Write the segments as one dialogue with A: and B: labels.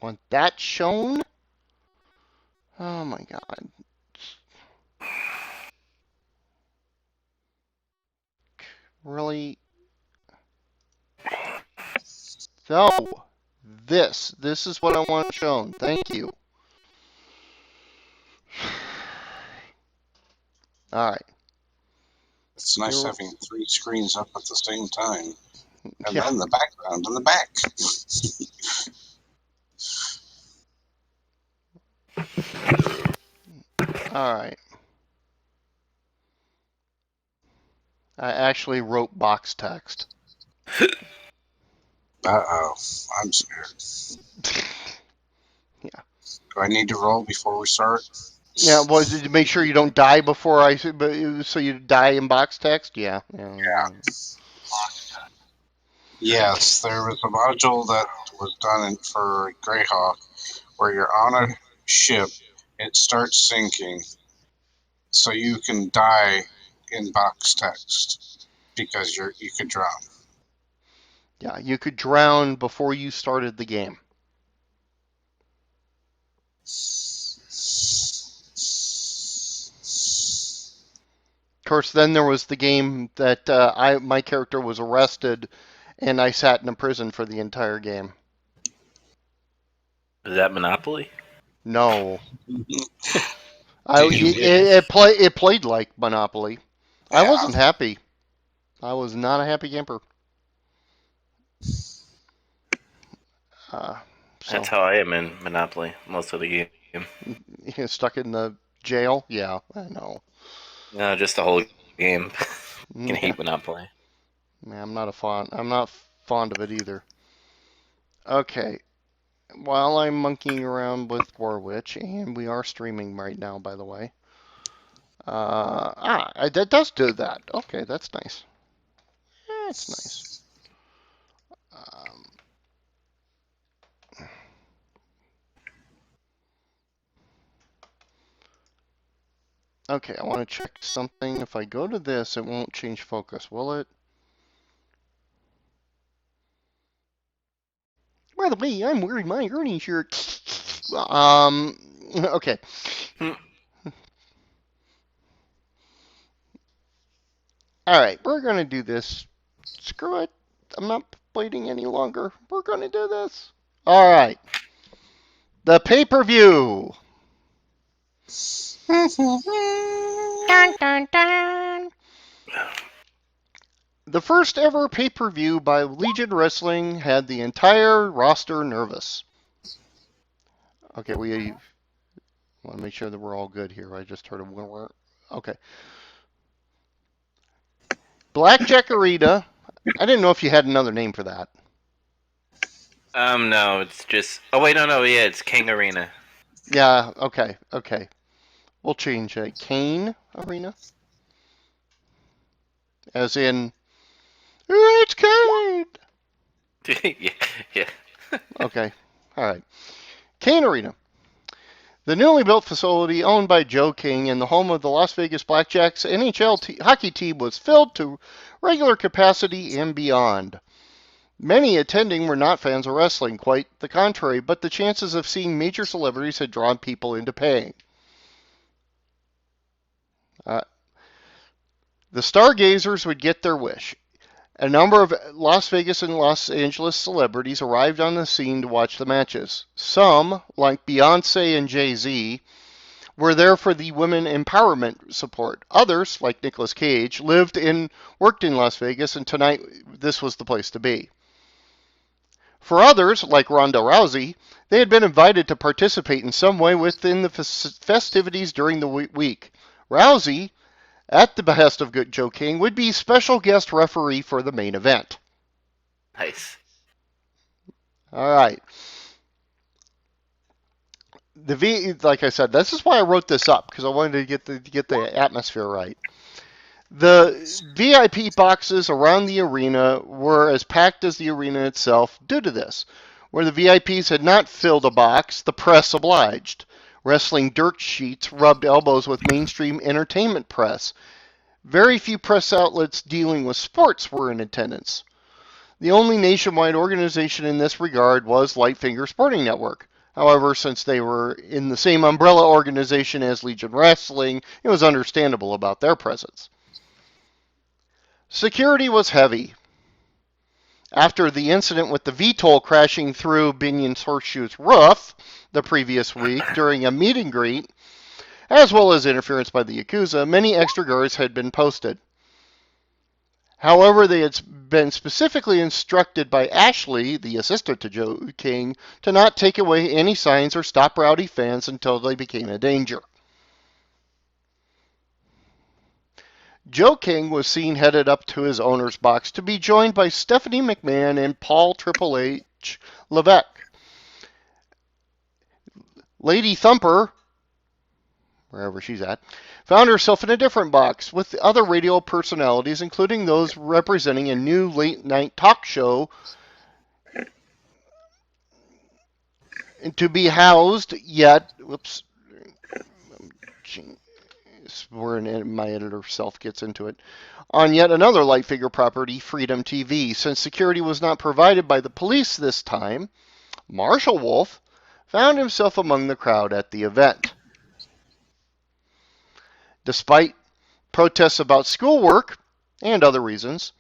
A: want that shown. Oh my God. Really? So, this is what I want shown. Thank you. All right.
B: It's nice
A: Here,
B: having 3 screens up at the same time. And
A: yeah.
B: then the background in the back.
A: All right. I actually wrote box text.
B: Uh-oh. I'm scared.
A: Yeah.
B: Do I need to roll before we start?
A: Yeah. Well, did you make sure you don't die before so you die in box text? Yeah. Yeah.
B: Yes, there was a module that was done for Greyhawk where you're on a ship, it starts sinking, so you can die in box text because you could drown.
A: Yeah. You could drown before you started the game. Of course, then there was the game that my character was arrested, and I sat in a prison for the entire game.
C: Is that Monopoly?
A: No,
B: Did you win?
A: it played like Monopoly. I
B: Yeah.
A: wasn't happy. I was not a happy camper. Uh,
C: That's
A: so
C: how I am in Monopoly most of the game.
A: stuck in the jail. Yeah, I know.
C: No, just the whole game. Can
A: Yeah,
C: hate Monopoly.
A: man, I'm not fond of it either. Okay, while I'm monkeying around with Warwitch, and we are streaming right now, by the way. That does do that. Okay, that's nice. That's nice. Um, okay, I want to check something. If I go to this, it won't change focus, will it? By the way, I'm wearing my Ernie shirt. Okay.
C: Hmm.
A: All right, we're gonna do this. Screw it. I'm not waiting any longer. We're gonna do this. All right. The pay-per-view. Dun, dun, dun. The first ever pay-per-view by Legion Wrestling had the entire roster nervous. Okay, we want to make sure that we're all good here. I just heard a whir. Okay. Blackjack Arena. I didn't know if you had another name for that.
C: No, it's just. Oh wait, no, yeah, it's King Arena.
A: Yeah, okay. We'll change it. Kane Arena. As in, it's Kane!
C: yeah, yeah.
A: Okay, alright. Kane Arena. The newly built facility owned by Joe King and the home of the Las Vegas Blackjacks NHL hockey team was filled to regular capacity and beyond. Many attending were not fans of wrestling, quite the contrary, but the chances of seeing major celebrities had drawn people into paying. Uh, the Stargazers would get their wish. A number of Las Vegas and Los Angeles celebrities arrived on the scene to watch the matches. Some, like Beyonce and Jay-Z, were there for the women empowerment support. Others, like Nicolas Cage, worked in Las Vegas, and tonight this was the place to be. For others, like Ronda Rousey, they had been invited to participate in some way within the festivities during the week. Rousey, at the behest of good Joe King, would be special guest referee for the main event.
C: Nice.
A: All right. Like I said, this is why I wrote this up because I wanted to get the atmosphere right. The VIP boxes around the arena were as packed as the arena itself due to this. Where the VIPs had not filled a box, the press obliged. Wrestling dirt sheets rubbed elbows with mainstream entertainment press. Very few press outlets dealing with sports were in attendance. The only nationwide organization in this regard was Lightfinger Sporting Network. However, since they were in the same umbrella organization as Legion Wrestling, it was understandable about their presence. Security was heavy. After the incident with the VTOL crashing through Binion's Horseshoe's roof the previous week during a meet and greet, as well as interference by the Yakuza, many extra guards had been posted. However, they had been specifically instructed by Ashley, the assistant to Joe King, to not take away any signs or stop rowdy fans until they became a danger. Joe King was seen headed up to his owner's box to be joined by Stephanie McMahon and Paul Triple H Levesque. Lady Thumper, wherever she's at, found herself in a different box with other radio personalities, including those representing a new late-night talk show to be housed yet. Whoops. Where my editor self gets into it. On yet another Lightfigure property, Freedom TV. Since security was not provided by the police this time, Marshall Wolf found himself among the crowd at the event. Despite protests about schoolwork and other reasons,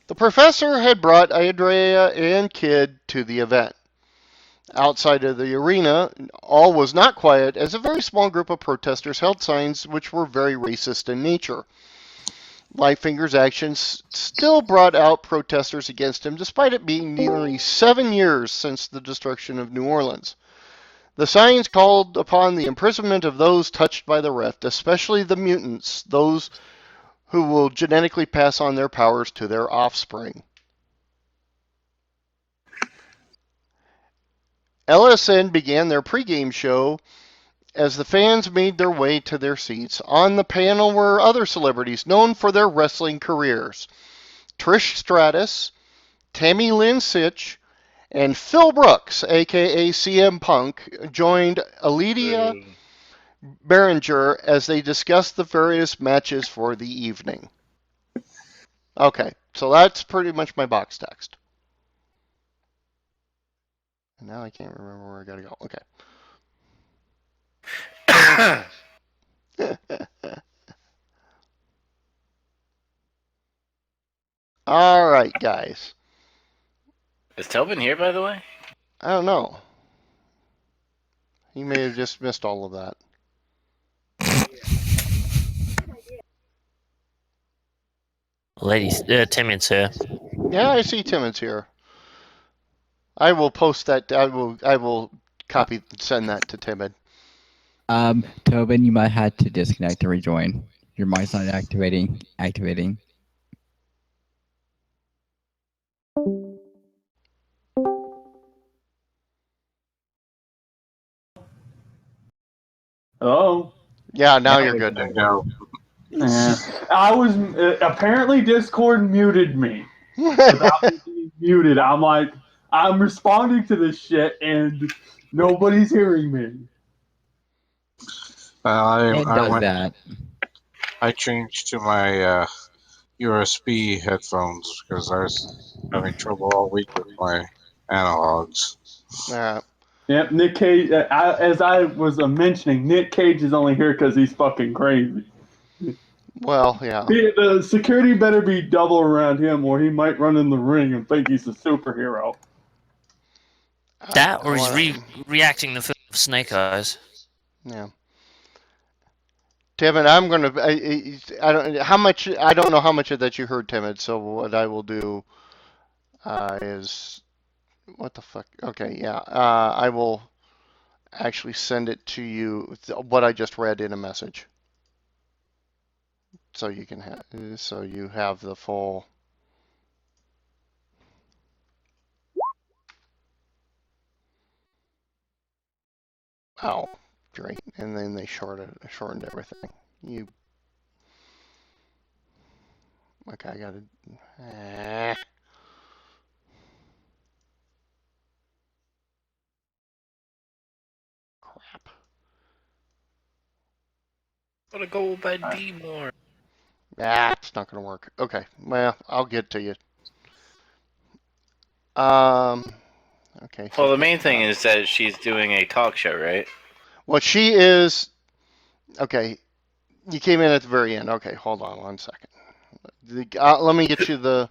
A: the professor had brought Andrea and Kid to the event. Outside of the arena, all was not quiet as a very small group of protesters held signs which were very racist in nature. Lightfinger's actions still brought out protesters against him despite it being nearly 7 years since the destruction of New Orleans. The signs called upon the imprisonment of those touched by the rift, especially the mutants, those who will genetically pass on their powers to their offspring. LSN began their pregame show as the fans made their way to their seats. On the panel were other celebrities known for their wrestling careers. Trish Stratus, Tammy Lynn Sitch, and Phil Brooks, aka CM Punk, joined Aledia Behringer as they discussed the various matches for the evening. Okay, so that's pretty much my box text. And now I can't remember where I gotta go. Okay. All right, guys.
C: Is Tobin here, by the way?
A: I don't know. He may have just missed all of that.
D: Ladies, Timmons here.
A: Yeah, I see Timmons here. I will post that. I will copy send that to Timid.
E: Tobin, you might have to disconnect and rejoin. Your mic's not activating.
F: Oh.
A: Yeah, now you're good.
B: There you go.
F: Yeah. I was apparently Discord muted me without me being muted. I'm like, I'm responding to this shit and nobody's hearing me.
E: It does that.
B: I changed to my USB headphones because I was having trouble all week with my analogs.
F: Yep, Nick Cage. As I was mentioning, Nick Cage is only here because he's fucking crazy.
A: Well, yeah.
F: The security better be double around him, or he might run in the ring and think he's a superhero.
D: That, or he's reacting to Snake Eyes.
A: Yeah. Timid, I'm gonna. I don't. How much? I don't know how much of that you heard, Timid. So what I will do is, what the fuck? Okay, yeah. I will actually send it to you. What I just read in a message, so you can have. So you have the full. Oh, great! And then they shortened everything. You. Okay, I gotta. Crap.
C: Gotta go by D more.
A: Ah, it's not gonna work. Okay, well, I'll get to you. Okay.
C: Well, the main thing is that she's doing a talk show, right?
A: Well, she is. Okay. You came in at the very end. Okay, hold on 1 second. Let me get you the.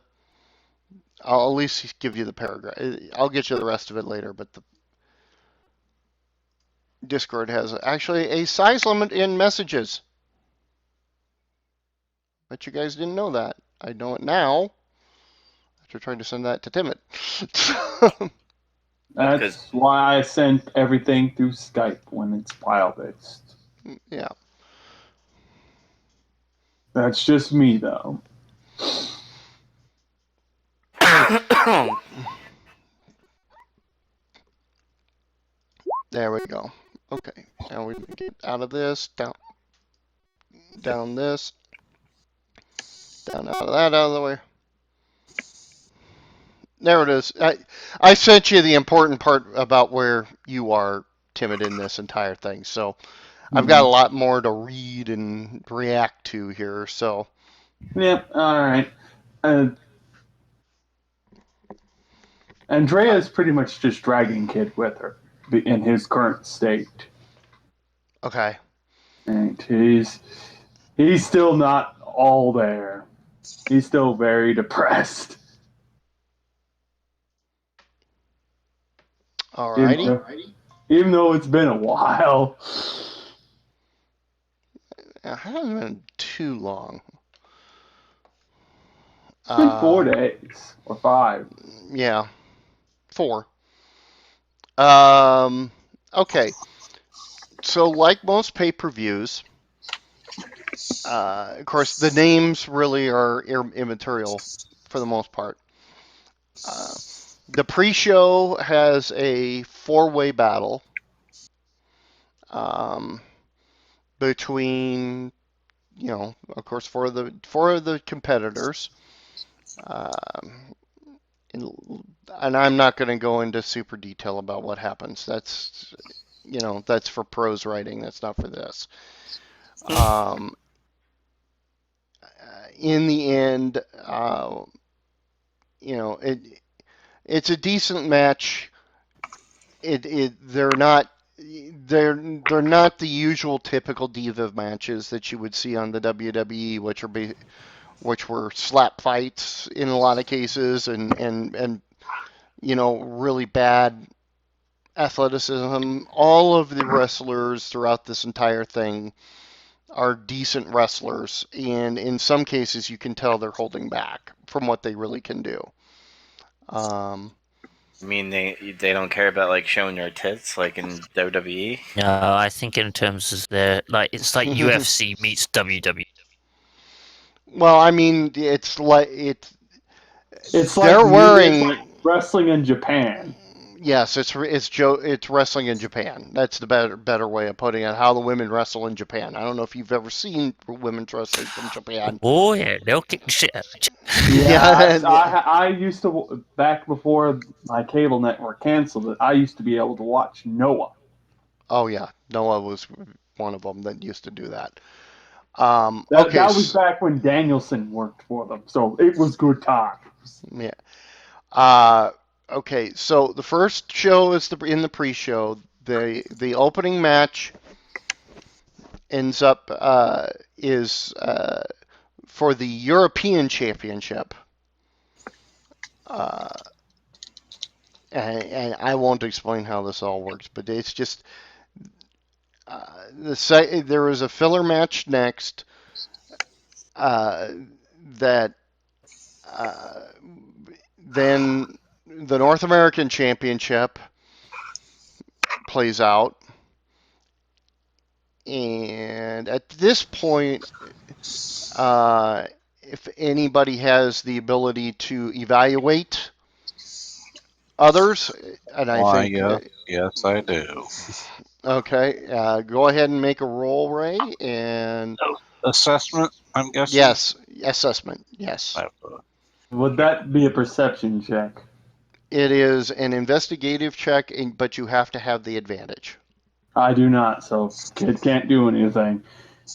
A: I'll at least give you the paragraph. I'll get you the rest of it later, but the Discord has actually a size limit in messages. Bet you guys didn't know that. I know it now. After trying to send that to Timid.
F: That's why I sent everything through Skype when it's file based.
A: Yeah.
F: That's just me, though.
A: There we go. Okay. Now we can get out of this, down this, down out of that, out of the way. There it is. I sent you the important part about where you are, Timid, in this entire thing. So I've got a lot more to read and react to here. So.
F: Yep. All right. Andrea's pretty much just dragging Kid with her in his current state.
A: Okay.
F: And he's still not all there. He's still very depressed.
A: Alrighty.
F: Even though it's been a while.
A: It hasn't been too long.
F: It's been 4 days or 5.
A: Yeah, 4. Okay. So, like most pay-per-views, of course, the names really are immaterial for the most part. The pre-show has a 4-way battle between, of course, four of the competitors. And I'm not going to go into super detail about what happens. That's for pros writing. That's not for this. In the end, it's a decent match. They're not the usual typical diva matches that you would see on the WWE, which were slap fights in a lot of cases, and really bad athleticism. All of the wrestlers throughout this entire thing are decent wrestlers, and in some cases you can tell they're holding back from what they really can do.
C: I mean, they don't care about like showing their tits like in WWE.
D: No, I think in terms of it's like UFC meets WWE.
A: Well, I mean, it's like
F: they're wearing wrestling in Japan.
A: Yes, it's wrestling in Japan. That's the better way of putting it. How the women wrestle in Japan. I don't know if you've ever seen women wrestling from Japan.
D: Oh yeah, they'll kick the shit out of
F: you. Yeah, I used to, back before my cable network canceled it, I used to be able to watch Noah.
A: Oh yeah, Noah was one of them that used to do that.
F: That was back when Danielson worked for them, so it was good times.
A: Yeah. Okay, so the first show is in the pre-show. The opening match ends up is for the European Championship. And I won't explain how this all works, but it's just there was a filler match next that then the North American Championship plays out. And at this point, if anybody has the ability to evaluate others, and I think...
B: Yes, I do.
A: Okay, go ahead and make a roll, Ray, and...
B: Assessment, I'm guessing?
A: Yes, assessment, yes.
F: Would that be a perception check?
A: It is an investigative check, but you have to have the advantage.
F: I do not, so Kid can't do anything.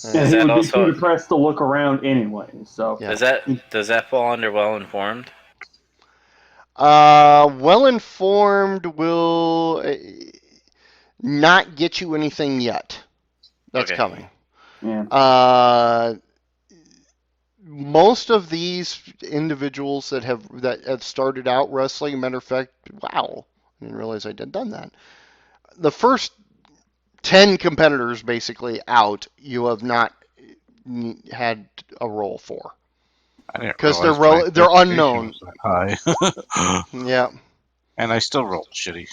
F: And he would be too depressed to look around anyway. So
C: does that fall under well informed?
A: Well informed will not get you anything yet. That's
C: Okay.
A: coming.
F: Yeah.
A: Most of these individuals that have started out wrestling, matter of fact, wow, I didn't realize I'd done that. The first 10 competitors basically out, you have not had a role for
B: I didn't
A: because
B: realize my
A: they're
B: education
A: unknown.
B: was that high.
A: Yeah.
B: And I still rolled shitty.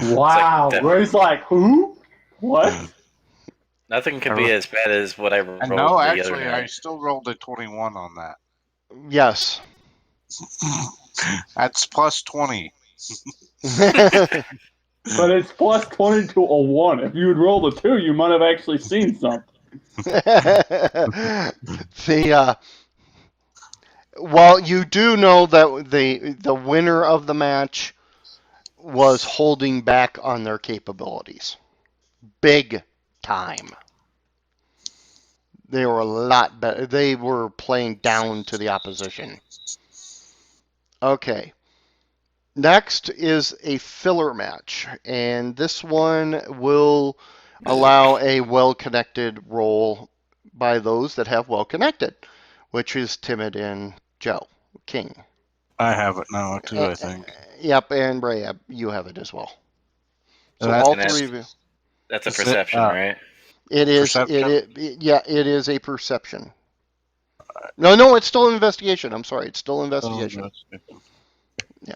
F: Wow.
C: Like
F: Ray's like, who? What?
C: nothing could be as bad as what I
B: And
C: rolled
B: no,
C: the other
B: actually, I
C: night.
B: still rolled a 21 on that.
A: Yes.
B: That's plus 20.
F: But it's plus 20 to a 1. If you would roll the 2, you might have actually seen something.
A: the well, you do know that the winner of the match was holding back on their capabilities, big time. They were a lot better. They were playing down to the opposition. Okay. Next is a filler match, and this one will allow a well-connected role by those that have well-connected, which is Timid and Joe King.
B: I have it now, too, I think.
A: Yep, and Bray, you have it as well. So
B: That's-
A: all
C: And that's-
A: three of you.
C: That's a
B: Is it,
C: perception, right?
A: It is.
B: Perception?
A: Yeah, it is a perception. No, it's still an investigation. I'm sorry, it's still an investigation. Yeah.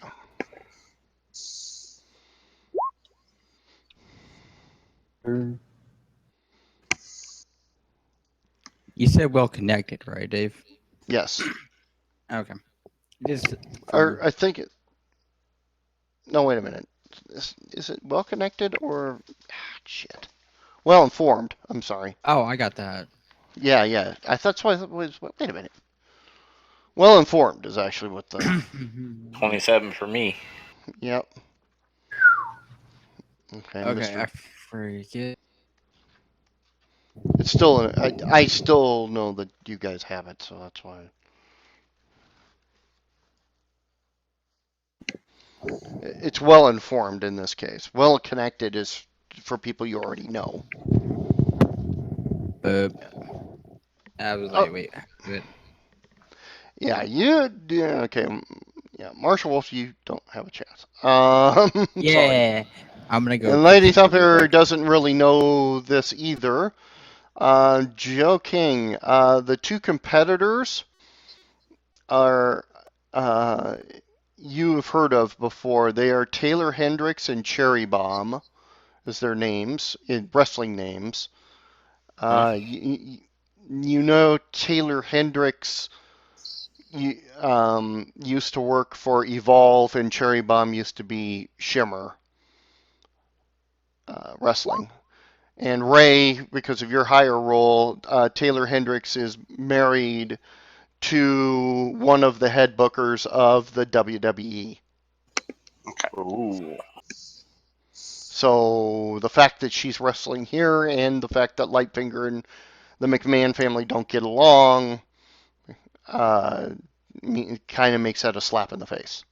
E: You said well connected, right, Dave?
A: Yes.
E: Okay. Just
A: Or I think it. No, wait a minute. Is it well connected or shit? Well informed. I'm sorry.
E: Oh, I got that.
A: Yeah. That's why it was. Wait a minute. Well informed is actually what the.
C: 27 for me.
A: Yep. Okay,
E: Okay,
A: Mr.
E: I forget.
A: It's still. I still know that you guys have it, so that's why. It's well informed in this case. Well connected is for people you already know.
E: I was
A: Oh,
E: like, wait, do it.
A: yeah, okay. Yeah, Marshall Wolf, you don't have a chance. Sorry.
E: Yeah, I'm gonna go.
A: And Lady Thumper doesn't really know this either. Joe King, the two competitors are you have heard of before. They are Taylor Hendricks and Cherry Bomb, as their names, in wrestling names. You know Taylor Hendricks used to work for Evolve, and Cherry Bomb used to be Shimmer Wrestling. And Ray, because of your higher role, Taylor Hendricks is married to one of the head bookers of the WWE.
C: Ooh.
A: So the fact that she's wrestling here and the fact that Lightfinger and the McMahon family don't get along kind of makes that a slap in the face.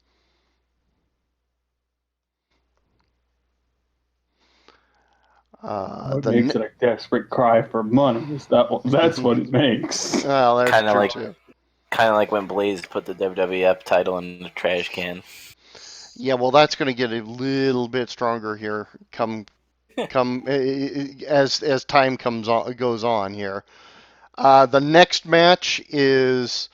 F: It makes it a desperate cry for money. That's what it makes.
A: Well, that's
C: Kinda
A: true
C: like-
A: too.
C: Kind of like when Blaze put the WWF title in the trash can.
A: Yeah, well, that's going to get a little bit stronger here. As time goes on here. The next match is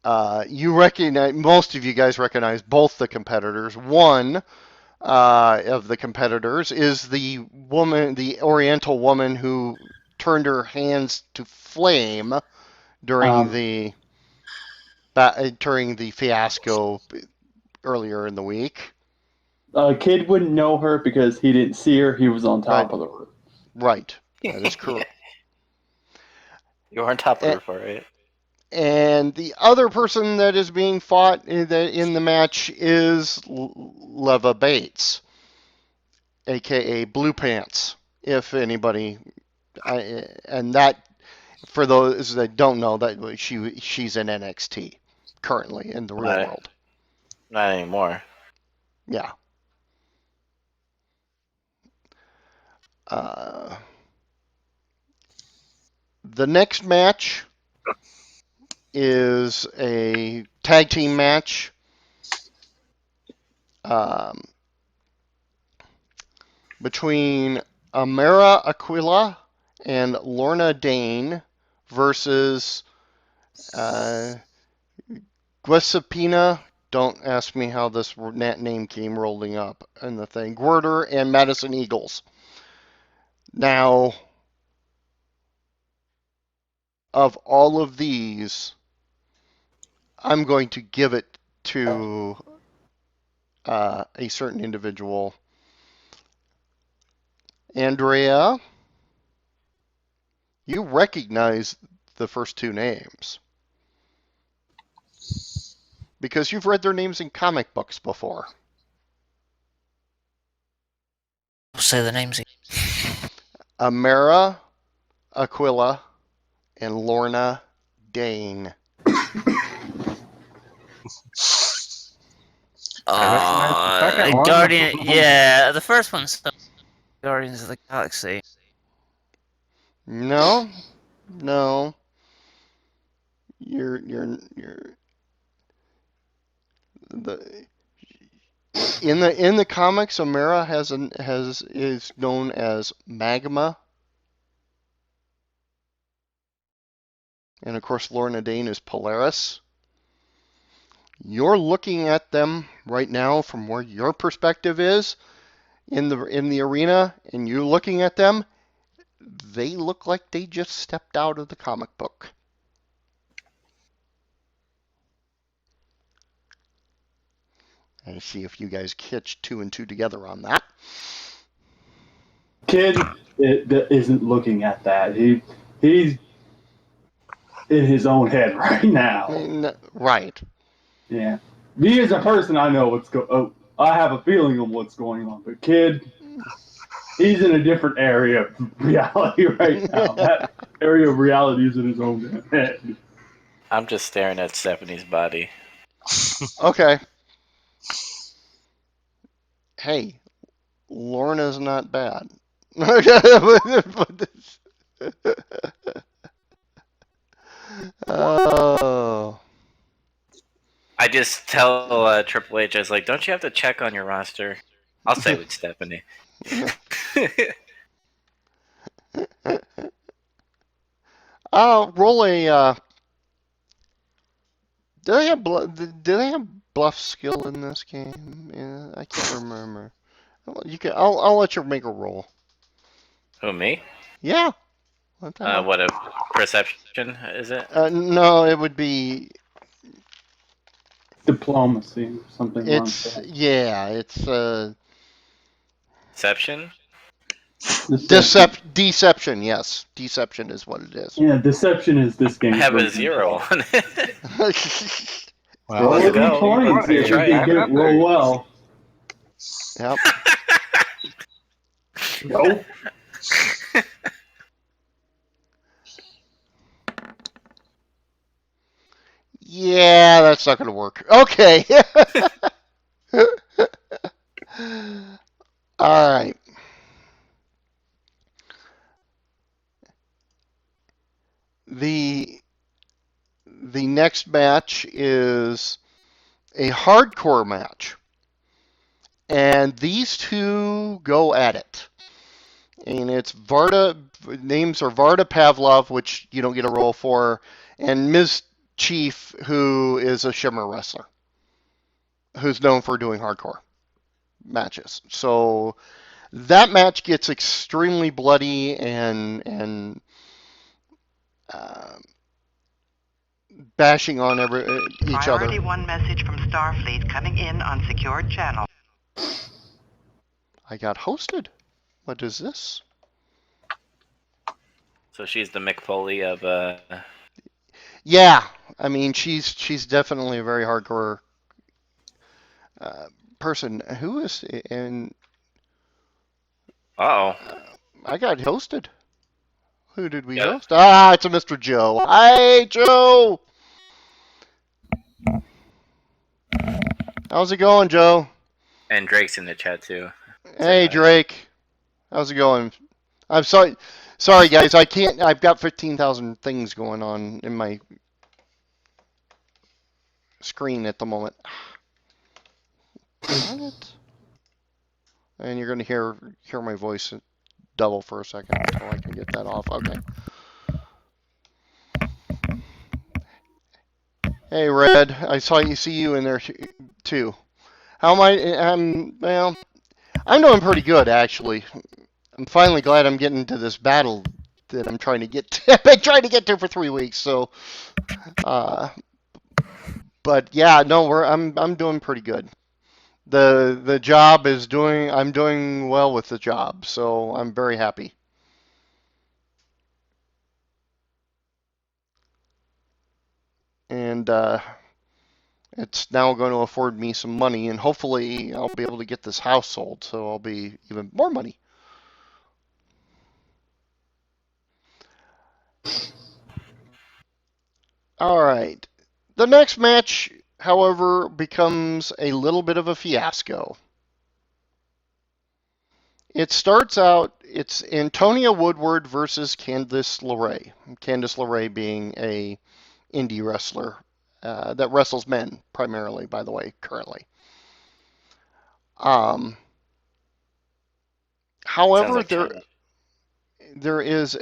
A: most of you guys recognize both the competitors. One of the competitors is the Oriental woman who turned her hands to flame during the fiasco earlier in the week.
F: A kid wouldn't know her because he didn't see her. He was on top of the roof.
A: Right. That is correct.
C: You're on top of the roof, all right?
A: And the other person that is being fought in the match is Leva Bates, aka Blue Pants. If anybody, and that for those that don't know, that she's in NXT currently in the real
C: Right.
A: world.
C: Not anymore.
A: Yeah. Uh, the next match is a tag team match. Um, between Amara Aquila and Lorna Dane versus Giuseppina. Don't ask me how this name came rolling up in the thing. Gwerder and Madison Eagles. Now, of all of these, I'm going to give it to a certain individual. Andrea, you recognize the first two names because you've read their names in comic books before.
D: Say the names.
A: Amara Aquila and Lorna Dane.
D: Guardian. Yeah, the first one's Guardians of the Galaxy.
A: No, no. You're the in the comics. Amara is known as Magma, and of course Lorna Dane is Polaris. You're looking at them right now from where your perspective is in the arena, and you're looking at them. They look like they just stepped out of the comic book. And see if you guys catch two and two together on that.
F: Kid isn't looking at that. He's in his own head right now.
A: Right.
F: Yeah. Me as a person, I know what's I have a feeling of what's going on. But Kid, he's in a different area of reality right now. That area of reality is in his own head.
C: I'm just staring at Stephanie's body.
A: Okay. Hey, Lorna's not bad. Oh.
C: I just tell Triple H, I was like, don't you have to check on your roster? I'll say with Stephanie.
A: Roll a. Do they have bluff skill in this game? Yeah, I can't remember. You can. I'll let you make a roll.
C: Who, me?
A: Yeah. What the hell?
C: What a perception is it?
A: No, it would be.
F: Diplomacy, something like
A: It's
F: that.
A: yeah. It's
C: Deception?
A: deception. Yes, deception is what it is.
F: Yeah, deception is this game.
C: I have a 0 on it.
B: Well,
F: Roll
C: let's
F: a
C: go.
F: d20 and see if you
C: Try
F: can
C: it.
F: get roll well.
A: Yep.
F: Nope.
A: Yeah, that's not going to work. Okay. All right. The next match is a hardcore match. And these two go at it. And it's names are Varda Pavlov, which you don't get a roll for, and Ms. Chief, who is a Shimmer wrestler, who's known for doing hardcore matches. So that match gets extremely bloody and uh, bashing on each other.
G: Priority 1 message from Starfleet coming in on secured channel.
A: I got hosted. What is this?
C: So she's the Mick Foley of
A: Yeah, I mean she's definitely a very hardcore person. Who is and
C: Uh-oh.
A: I got hosted. Who did we host? Ah, it's a Mr. Joe. Hi, Joe. How's it going, Joe?
C: And Drake's in the chat too.
A: Hey, Drake. How's it going? I'm sorry. Sorry, guys. I can't. I've got 15,000 things going on in my screen at the moment. Darn it. And you're gonna hear my voice double for a second until I can get that off. Okay. Hey, Red. I saw you. See you in there too. How am I? Well, I'm doing pretty good actually. I'm finally glad I'm getting to this battle that I'm trying to get to. I've been trying to get to for 3 weeks. So, but yeah, no, I'm doing pretty good. The job is doing. I'm doing well with the job, so I'm very happy. And it's now going to afford me some money, and hopefully I'll be able to get this house sold, so I'll be even more money. All right. The next match, however, becomes a little bit of a fiasco. It starts out, it's Antonia Woodward versus Candice LeRae. Candice LeRae being a indie wrestler that wrestles men primarily, by the way, currently. However,
C: like
A: there is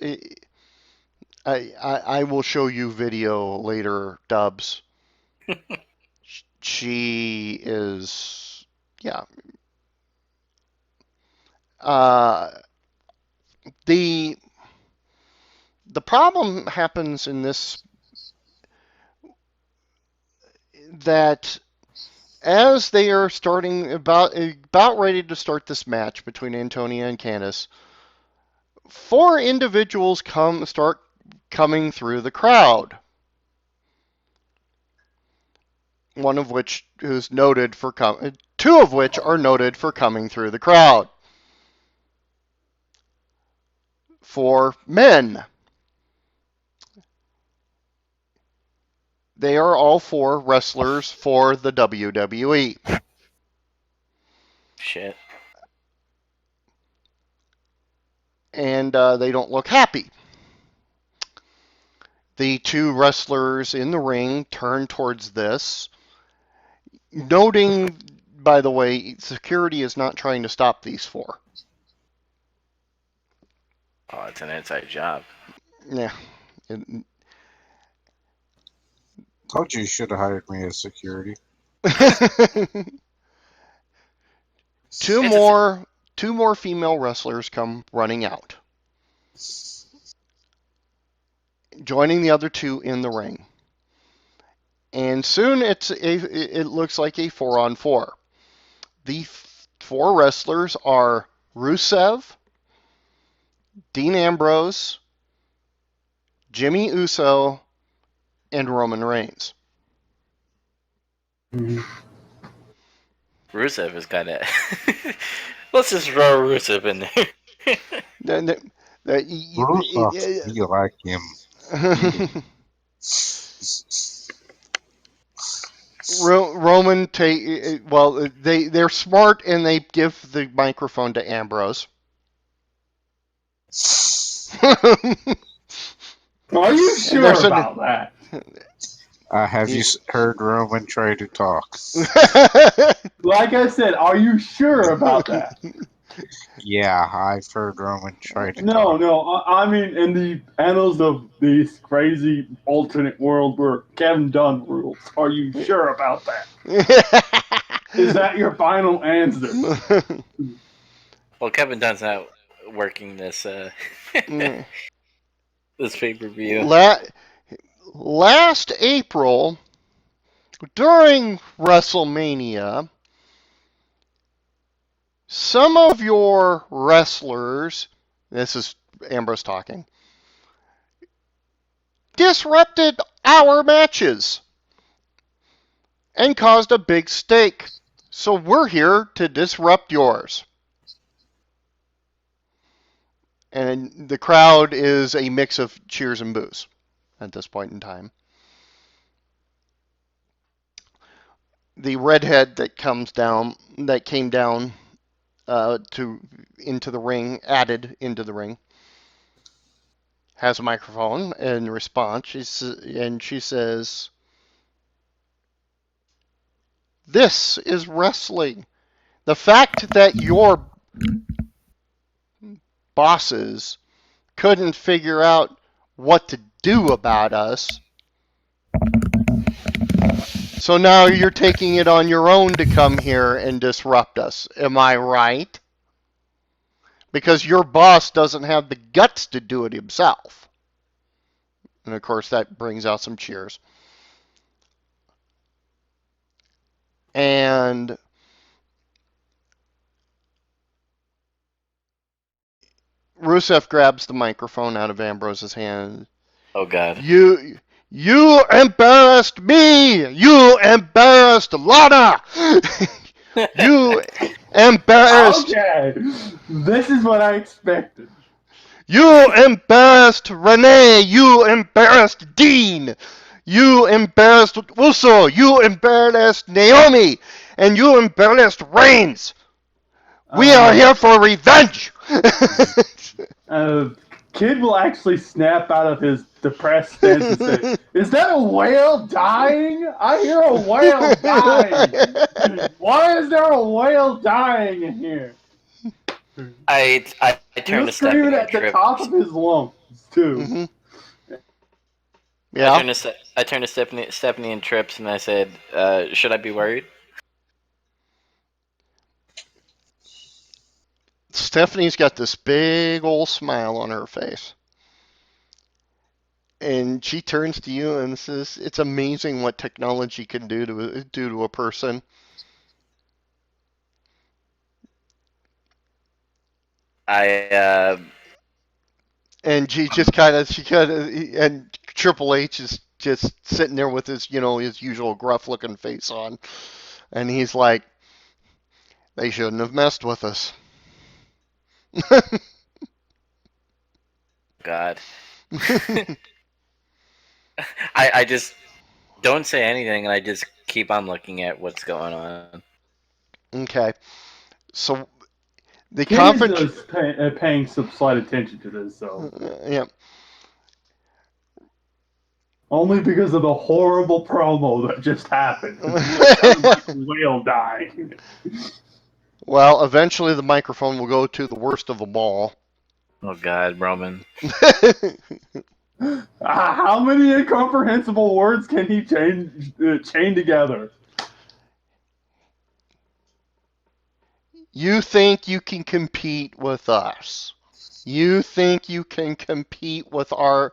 A: I will show you video later, Dubs. She is, yeah. The problem happens in this that as they are starting about ready to start this match between Antonia and Candice, four individuals start coming through the crowd. One of which is noted for two of which are noted for coming through the crowd. For men, they are all four wrestlers for the WWE.
C: Shit.
A: And they don't look happy. The two wrestlers in the ring turn towards this, noting, by the way, security is not trying to stop these four.
C: Oh, it's an inside job.
A: Yeah.
B: Told you should have hired me as security.
A: Two more female wrestlers come running out, joining the other two in the ring. And soon it looks like a 4-on-4. The four wrestlers are Rusev, Dean Ambrose, Jimmy Uso, and Roman Reigns.
C: Rusev is kind of. Let's just throw Rusev in there.
B: You like him.
A: Roman they're smart and they give the microphone to Ambrose.
F: Are you sure about that?
B: Have you heard Roman try to talk?
F: Like I said, are you sure about that?
B: Yeah, I've heard Roman try to talk.
F: No. I mean, in the annals of this crazy alternate world where Kevin Dunn rules, are you sure about that? Is that your final answer?
C: Well, Kevin Dunn's not working this this pay-per-view.
A: Last April, during WrestleMania, some of your wrestlers, this is Ambrose talking, disrupted our matches and caused a big stake. So we're here to disrupt yours. And the crowd is a mix of cheers and boos at this point in time. the redhead that came down into the ring, added into the ring, has a microphone in response. And she says, "This is wrestling. The fact that your bosses couldn't figure out what to do about us, so now you're taking it on your own to come here and disrupt us. Am I right? Because your boss doesn't have the guts to do it himself." And of course, that brings out some cheers. And Rusev grabs the microphone out of Ambrose's hand.
C: Oh God.
A: You embarrassed me. You embarrassed Lana. You embarrassed.
F: Okay, this is what I expected.
A: You embarrassed Renee. You embarrassed Dean. You embarrassed Uso. You embarrassed Naomi. And you embarrassed Reigns. We are here for revenge.
F: Kid will actually snap out of his depressed stance and say, "Is that a whale dying? I hear a whale dying. Why is there a whale dying in here?"
C: I
F: He
C: turned to
F: was screaming
C: Stephanie
F: at
C: and
F: the
C: Trips.
F: top of his lungs too.
A: Mhm.
C: I
A: Yeah.
C: turned to Stephanie and Trips, and I said, "Should I be worried?"
A: Stephanie's got this big old smile on her face. And she turns to you and says, "It's amazing what technology can do to a person." And and Triple H is just sitting there with his usual gruff looking face on. And he's like, "They shouldn't have messed with us."
C: God. I just don't say anything, and I just keep on looking at what's going on.
A: Okay. So the
F: Kid
A: conference.
F: is paying some slight attention to this, so
A: Yeah.
F: only because of the horrible promo that just happened. It sounded like a whale dying.
A: Well, eventually the microphone will go to the worst of them all.
C: Oh God, Roman.
F: How many incomprehensible words can he chain together?
A: You think you can compete with us? You think you can compete with the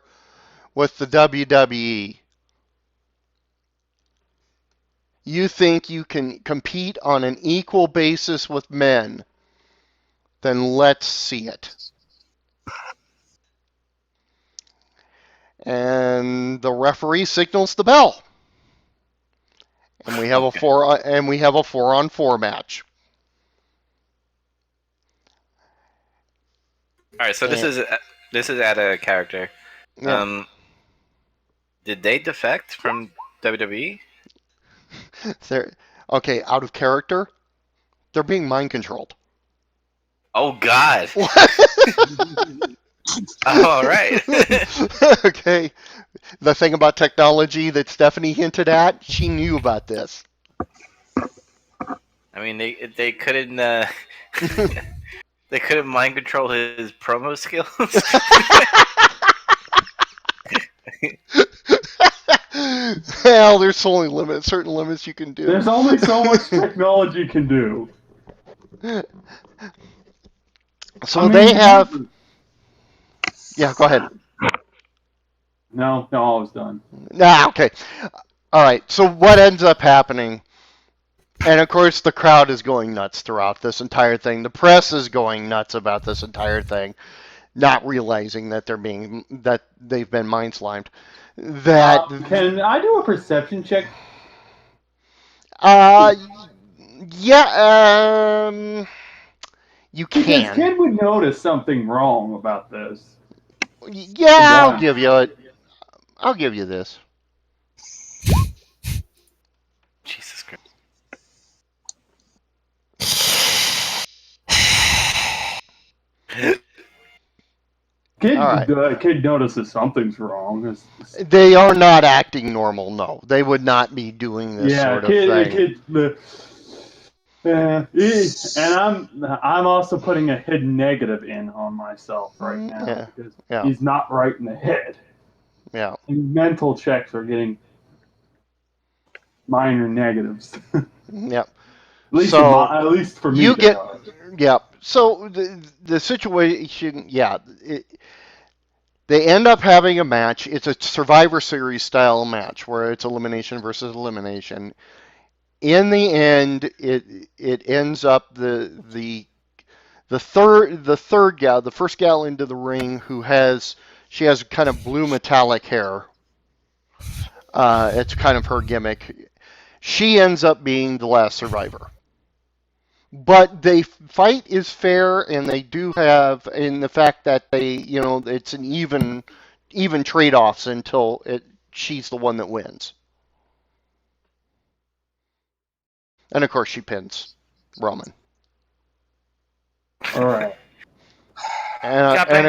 A: WWE? You think you can compete on an equal basis with men? Then let's see it. And the referee signals the bell. And we have a 4-on-4 match.
C: All right, so this is out of character.
A: Yeah.
C: Did they defect from WWE?
A: They're okay, out of character. They're being mind controlled.
C: Oh God. All right.
A: Okay. The thing about technology that Stephanie hinted at, she knew about this.
C: I mean, they couldn't they couldn't mind control his promo skills.
A: Well, there's only certain limits you can do.
F: There's only so much technology can do.
A: So they have. Yeah, go ahead.
F: No, I was done.
A: Okay. All right. So what ends up happening? And of course, the crowd is going nuts throughout this entire thing. The press is going nuts about this entire thing, not realizing that they've been mind slimed.
F: Can I do a perception check?
A: Yeah, you
F: Because
A: can.
F: Kid would notice something wrong about this.
A: Yeah, I'll give you it. I'll give you this.
C: Jesus Christ.
F: Kid,
A: All right.
F: kid notices something's wrong.
A: They are not acting normal. No, they would not be doing this
F: Yeah,
A: sort of thing.
F: And I'm also putting a hidden negative in on myself right now
A: Yeah,
F: because
A: yeah,
F: he's not right in the head.
A: yeah.
F: And mental checks are getting minor negatives.
A: Yep.
F: At
A: So
F: least for me,
A: you
F: they
A: get,
F: are.
A: yeah. So the situation, yeah, they end up having a match. It's a Survivor Series style match where it's elimination versus elimination. In the end, it ends up the third gal, the first gal into the ring she has kind of blue metallic hair. It's kind of her gimmick. She ends up being the last survivor. But they fight is fair, and they do have in the fact that it's an even trade offs until she's the one that wins, and of course she pins Roman,
F: All right.
A: and
C: Got
A: and,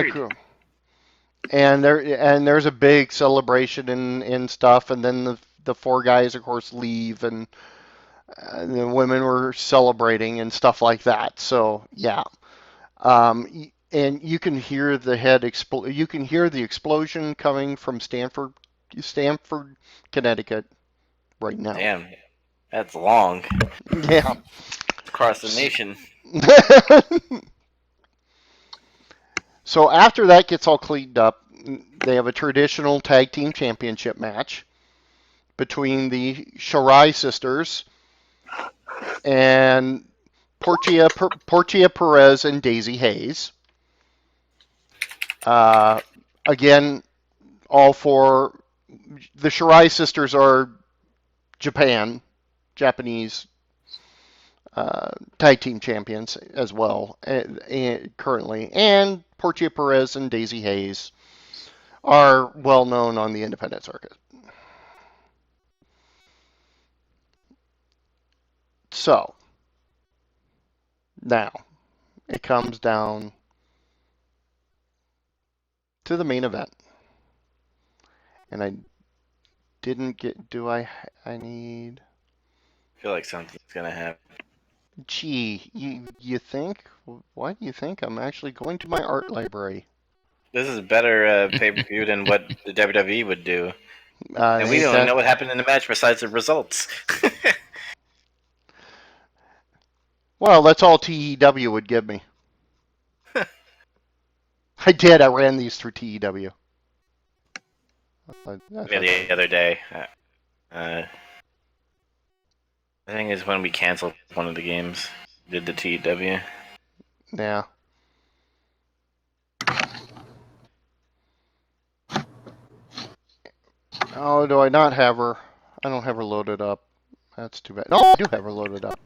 C: buried.
A: a, there's a big celebration and stuff, and then the four guys of course leave, and the women were celebrating and stuff like that. So yeah. And you can hear you can hear the explosion coming from Stamford, Connecticut, right now.
C: Damn, that's long.
A: Yeah.
C: Across the nation.
A: So after that gets all cleaned up, they have a traditional tag team championship match between the Shirai sisters and Portia Perez and Daisy Hayes. Again, all four. The Shirai sisters are Japanese tag team champions as well, currently. And Portia Perez and Daisy Hayes are well known on the independent circuit. So, now it comes down to the main event. And I didn't get. I need.
C: I feel like something's gonna happen.
A: Gee, you think? Why do you think I'm actually going to my art library?
C: This is better pay-per-view than what the WWE would do. And we
A: Ain't
C: don't
A: that
C: know what happened in the match besides the results.
A: Well, that's all TEW would give me. I did. I ran these through TEW.
C: Yeah, the other day. The thing is, when we canceled one of the games, did the TW.
A: Yeah. Oh, do I not have her? I don't have her loaded up. That's too bad. No, I do have her loaded up.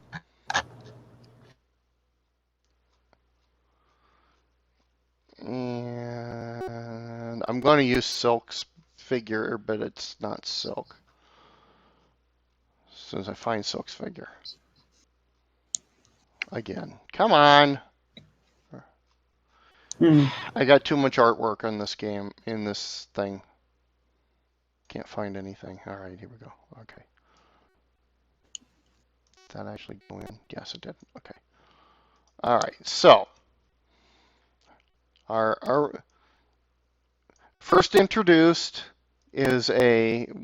A: And I'm going to use Silk's figure, but it's not Silk. As soon as I find Silk's figure. Again. Come on. I got too much artwork on this game, in this thing. Can't find anything. All right, here we go. Okay. Did that actually go in? Yes, it did. Okay. All right, so our first introduced is the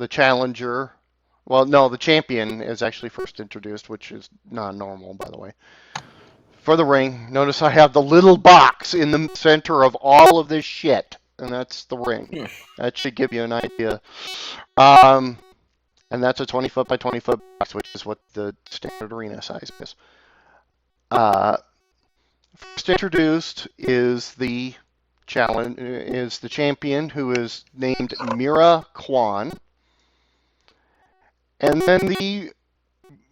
A: challenger. Well, no, the champion is actually first introduced, which is non-normal, by the way. For the ring, notice I have the little box in the center of all of this shit, and that's the ring. That should give you an idea. And that's a 20-foot by 20-foot box, which is what the standard arena size is. First introduced is the champion, who is named Mira Kwan. And then the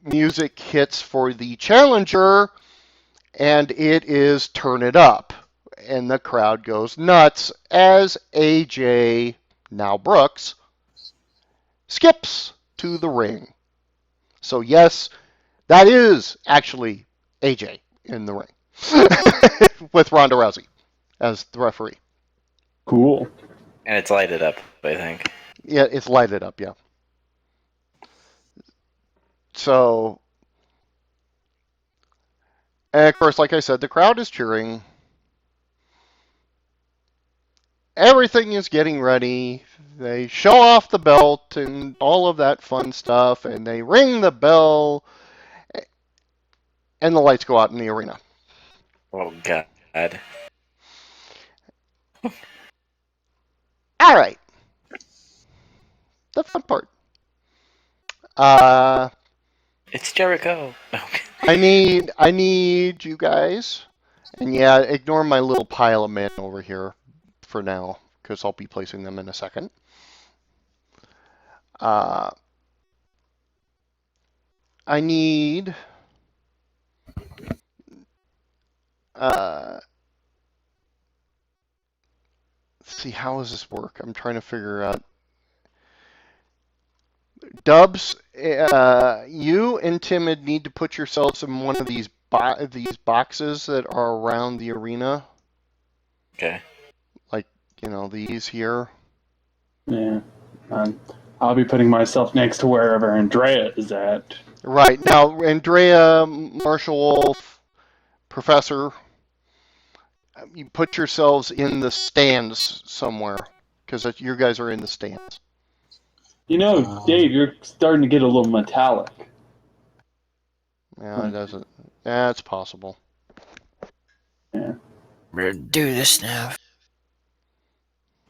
A: music hits for the challenger, and it is Turn It Up. And the crowd goes nuts as AJ, now Brooks, skips to the ring. So yes, that is actually AJ in the ring with Ronda Rousey. as the referee.
F: Cool.
C: And it's lighted up, I think.
A: Yeah, it's lighted up, yeah. So, and of course, like I said, the crowd is cheering. Everything is getting ready. They show off the belt and all of that fun stuff, and they ring the bell, and the lights go out in the arena.
C: Oh, God.
A: All right. The fun part.
C: It's Jericho.
A: I need you guys, and yeah, ignore my little pile of men over here for now, because I'll be placing them in a second. I need let's see, how does this work? I'm trying to figure out. Dubs, you and Timid need to put yourselves in one of these boxes that are around the arena.
C: Okay.
A: Like, these here.
F: Yeah. I'll be putting myself next to wherever Andrea is at.
A: Right. Now, Andrea, Marshall Wolf, Professor, you put yourselves in the stands somewhere, because you guys are in the stands.
F: Dave, you're starting to get a little metallic.
A: Yeah, it doesn't. That's possible.
F: Yeah.
D: We're gonna do this now.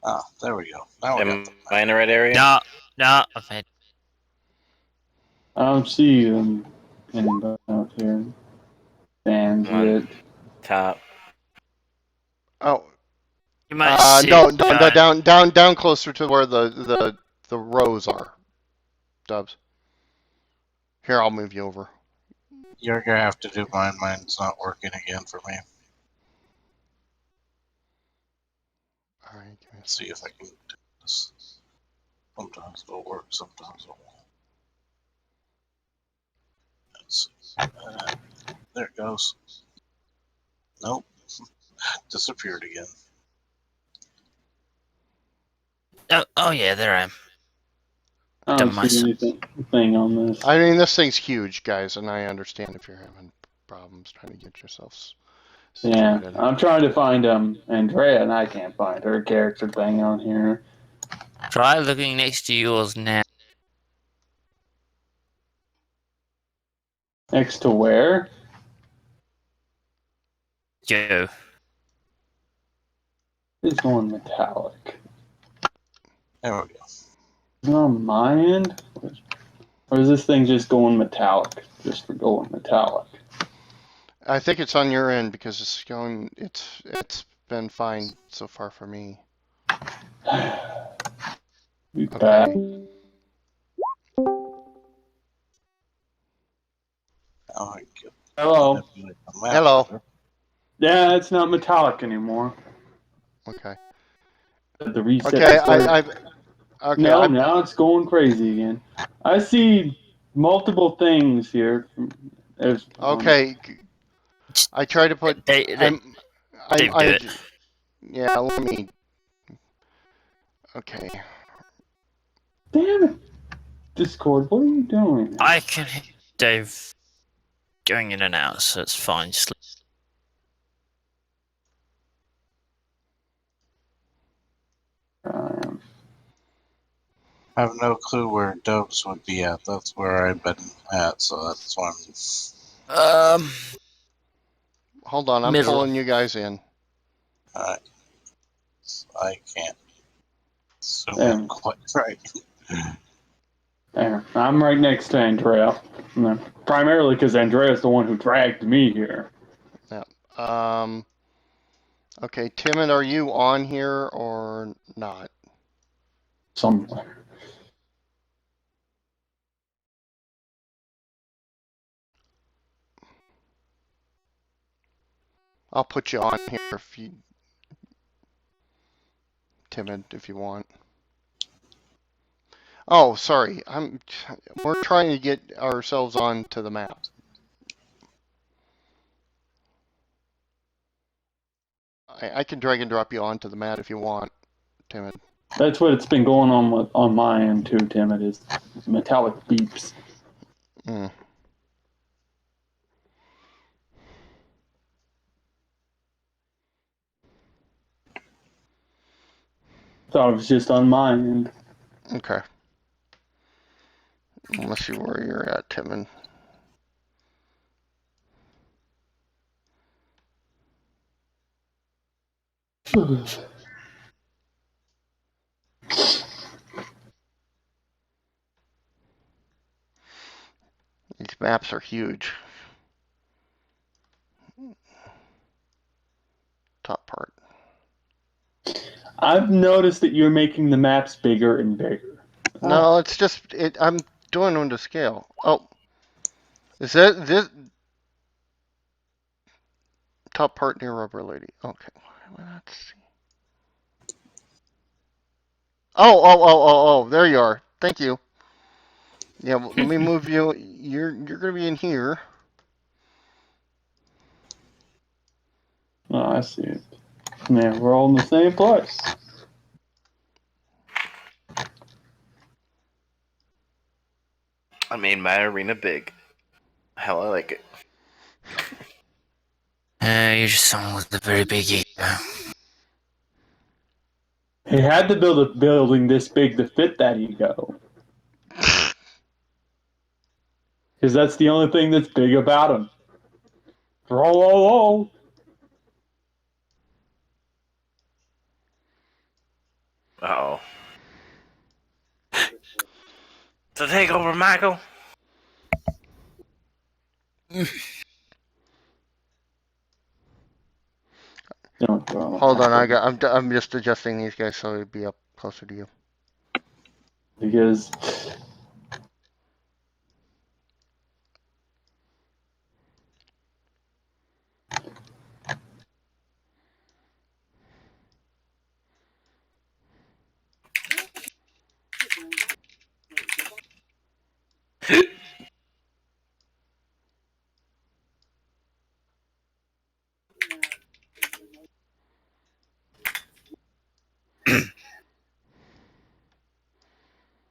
B: Oh, there we go. Now we
C: Am
B: got
C: I in the right area?
D: No, okay.
F: I don't see you out here. Stands
C: Come on.
F: it.
C: Top.
A: Oh,
D: You might see
A: no,
D: it,
A: down closer to where the rows are. Dubs. Here, I'll move you over.
B: You're gonna have to do mine. Mine's not working again for me.
A: All right.
B: Let's see if I can do this. Sometimes it'll work, sometimes it won't. Let's see. There it goes. Nope. Disappeared again.
D: Oh yeah, there I am.
F: I don't
D: Done
F: see anything on this.
A: I mean, this thing's huge, guys, and I understand if you're having problems trying to get yourselves
F: Yeah,
A: situated.
F: I'm trying to find Andrea, and I can't find her character thing on here.
D: Try looking next to yours now.
F: Next to where?
D: Joe.
F: It's going metallic.
B: There we go.
F: Is it on my end? Or is this thing just going metallic? Just for going metallic?
A: I think it's on your end because it's been fine so far for me.
F: You
A: Okay.
F: back.
B: Now I can get
F: Hello.
B: the map
A: Hello.
B: better.
F: Yeah, it's not metallic anymore.
A: Okay.
F: The reset.
A: Okay.
F: Now it's going crazy again. I see multiple things here.
A: Okay. I try to put.
D: Dave, do it.
A: Yeah. Let me. Okay.
F: Damn it! Discord, what are you doing?
D: I can hear Dave going in and out, so it's fine. Just
B: I have no clue where Dubs would be at. That's where I've been at, so that's why I'm.
A: Hold on. I'm
D: Middle.
A: pulling you guys in.
B: Alright. I can't. So
F: Damn.
B: quite right.
F: There. I'm right next to Andrea. Primarily because Andrea's the one who dragged me here.
A: Okay. Timid, are you on here or not?
F: Somewhere.
A: I'll put you on here if you. Timid, if you want. Oh, sorry. We're trying to get ourselves onto the map. I can drag and drop you onto the mat if you want, Timid.
F: That's what it's been going on my end too, Tim. It is metallic beeps.
A: Mm.
F: Thought it was just on my end.
A: Okay. Let's see where you're at, Timid. These maps are huge. Top part.
F: I've noticed that you're making the maps bigger and bigger.
A: No, it's just I'm doing them to scale. Oh, is that this top part near Rubber Lady? Okay, let's see. Oh! There you are. Thank you. Yeah, well, let me move you. You're gonna be in here.
F: Oh, I see it. Man, we're all in the same place.
C: I made my arena big. Hell, I like it.
D: You're just someone with a very big ego.
F: He had to build a building this big to fit that ego. Because that's the only thing that's big about him. Roll.
C: Uh-oh. So take over, Michael.
A: Hold on, I'm just adjusting these guys so it'd be up closer to you.
F: Because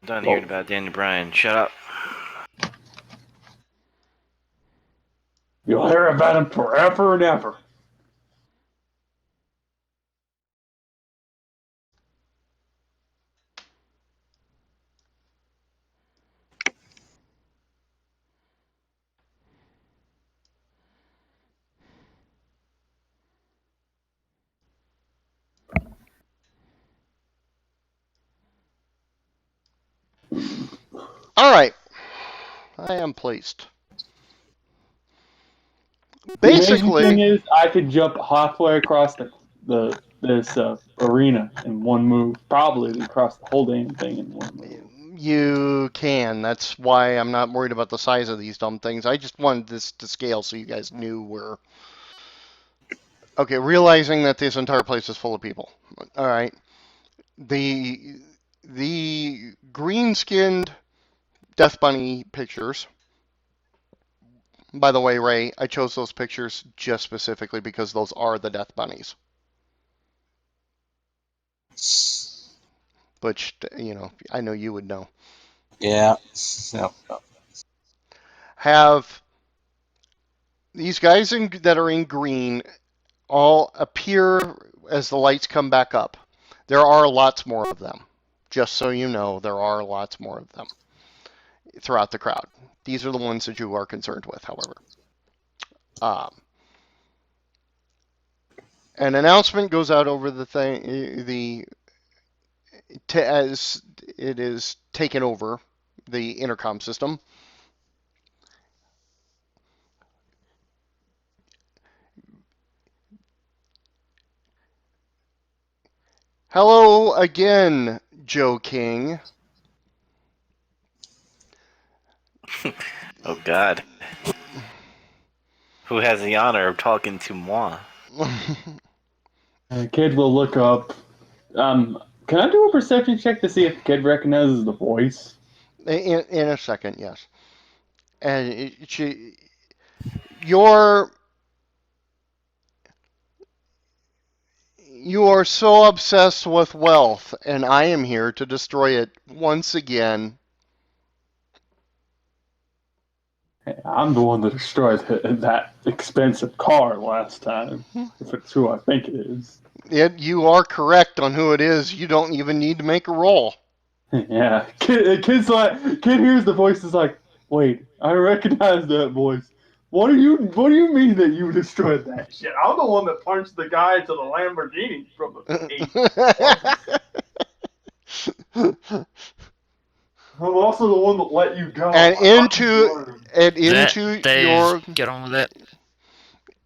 C: Done hearing about Daniel Bryan. Shut up.
F: you'll hear about him forever and ever.
A: All right, I am pleased.
F: The amazing thing
A: Basically,
F: is, I could jump halfway across this arena in one move. Probably across the whole damn thing in one move.
A: you can. That's why I'm not worried about the size of these dumb things. I just wanted this to scale so you guys knew where. Okay, realizing that this entire place is full of people. All right. The green-skinned Death Bunny pictures. By the way, Ray, I chose those pictures just specifically because those are the Death Bunnies. Which, I know you would know.
B: Yeah. Yep.
A: Have these guys that are in green all appear as the lights come back up. There are lots more of them. Just so you know, there are lots more of them throughout the crowd. These are the ones that you are concerned with, however. An announcement goes out over the thing, as it is taken over the intercom system. Hello again, Joe King.
C: Oh, God. Who has the honor of talking to moi?
F: Kid will look up. Can I do a perception check to see if the kid recognizes the voice?
A: In a second, yes. And your You are so obsessed with wealth, and I am here to destroy it once again.
F: Hey, I'm the one that destroyed that expensive car last time. If it's who I think it is.
A: You are correct on who it is. You don't even need to make a roll.
F: Yeah, kid hears the voice is like, wait, I recognize that voice. What do you mean that you destroyed that shit? I'm the one that punched the guy to the Lamborghini from the 80s. I'm also the one that let you go.
A: and
F: I thought you
A: into
F: learned.
A: and
D: That
A: into
D: Dave,
A: your
D: get on with it.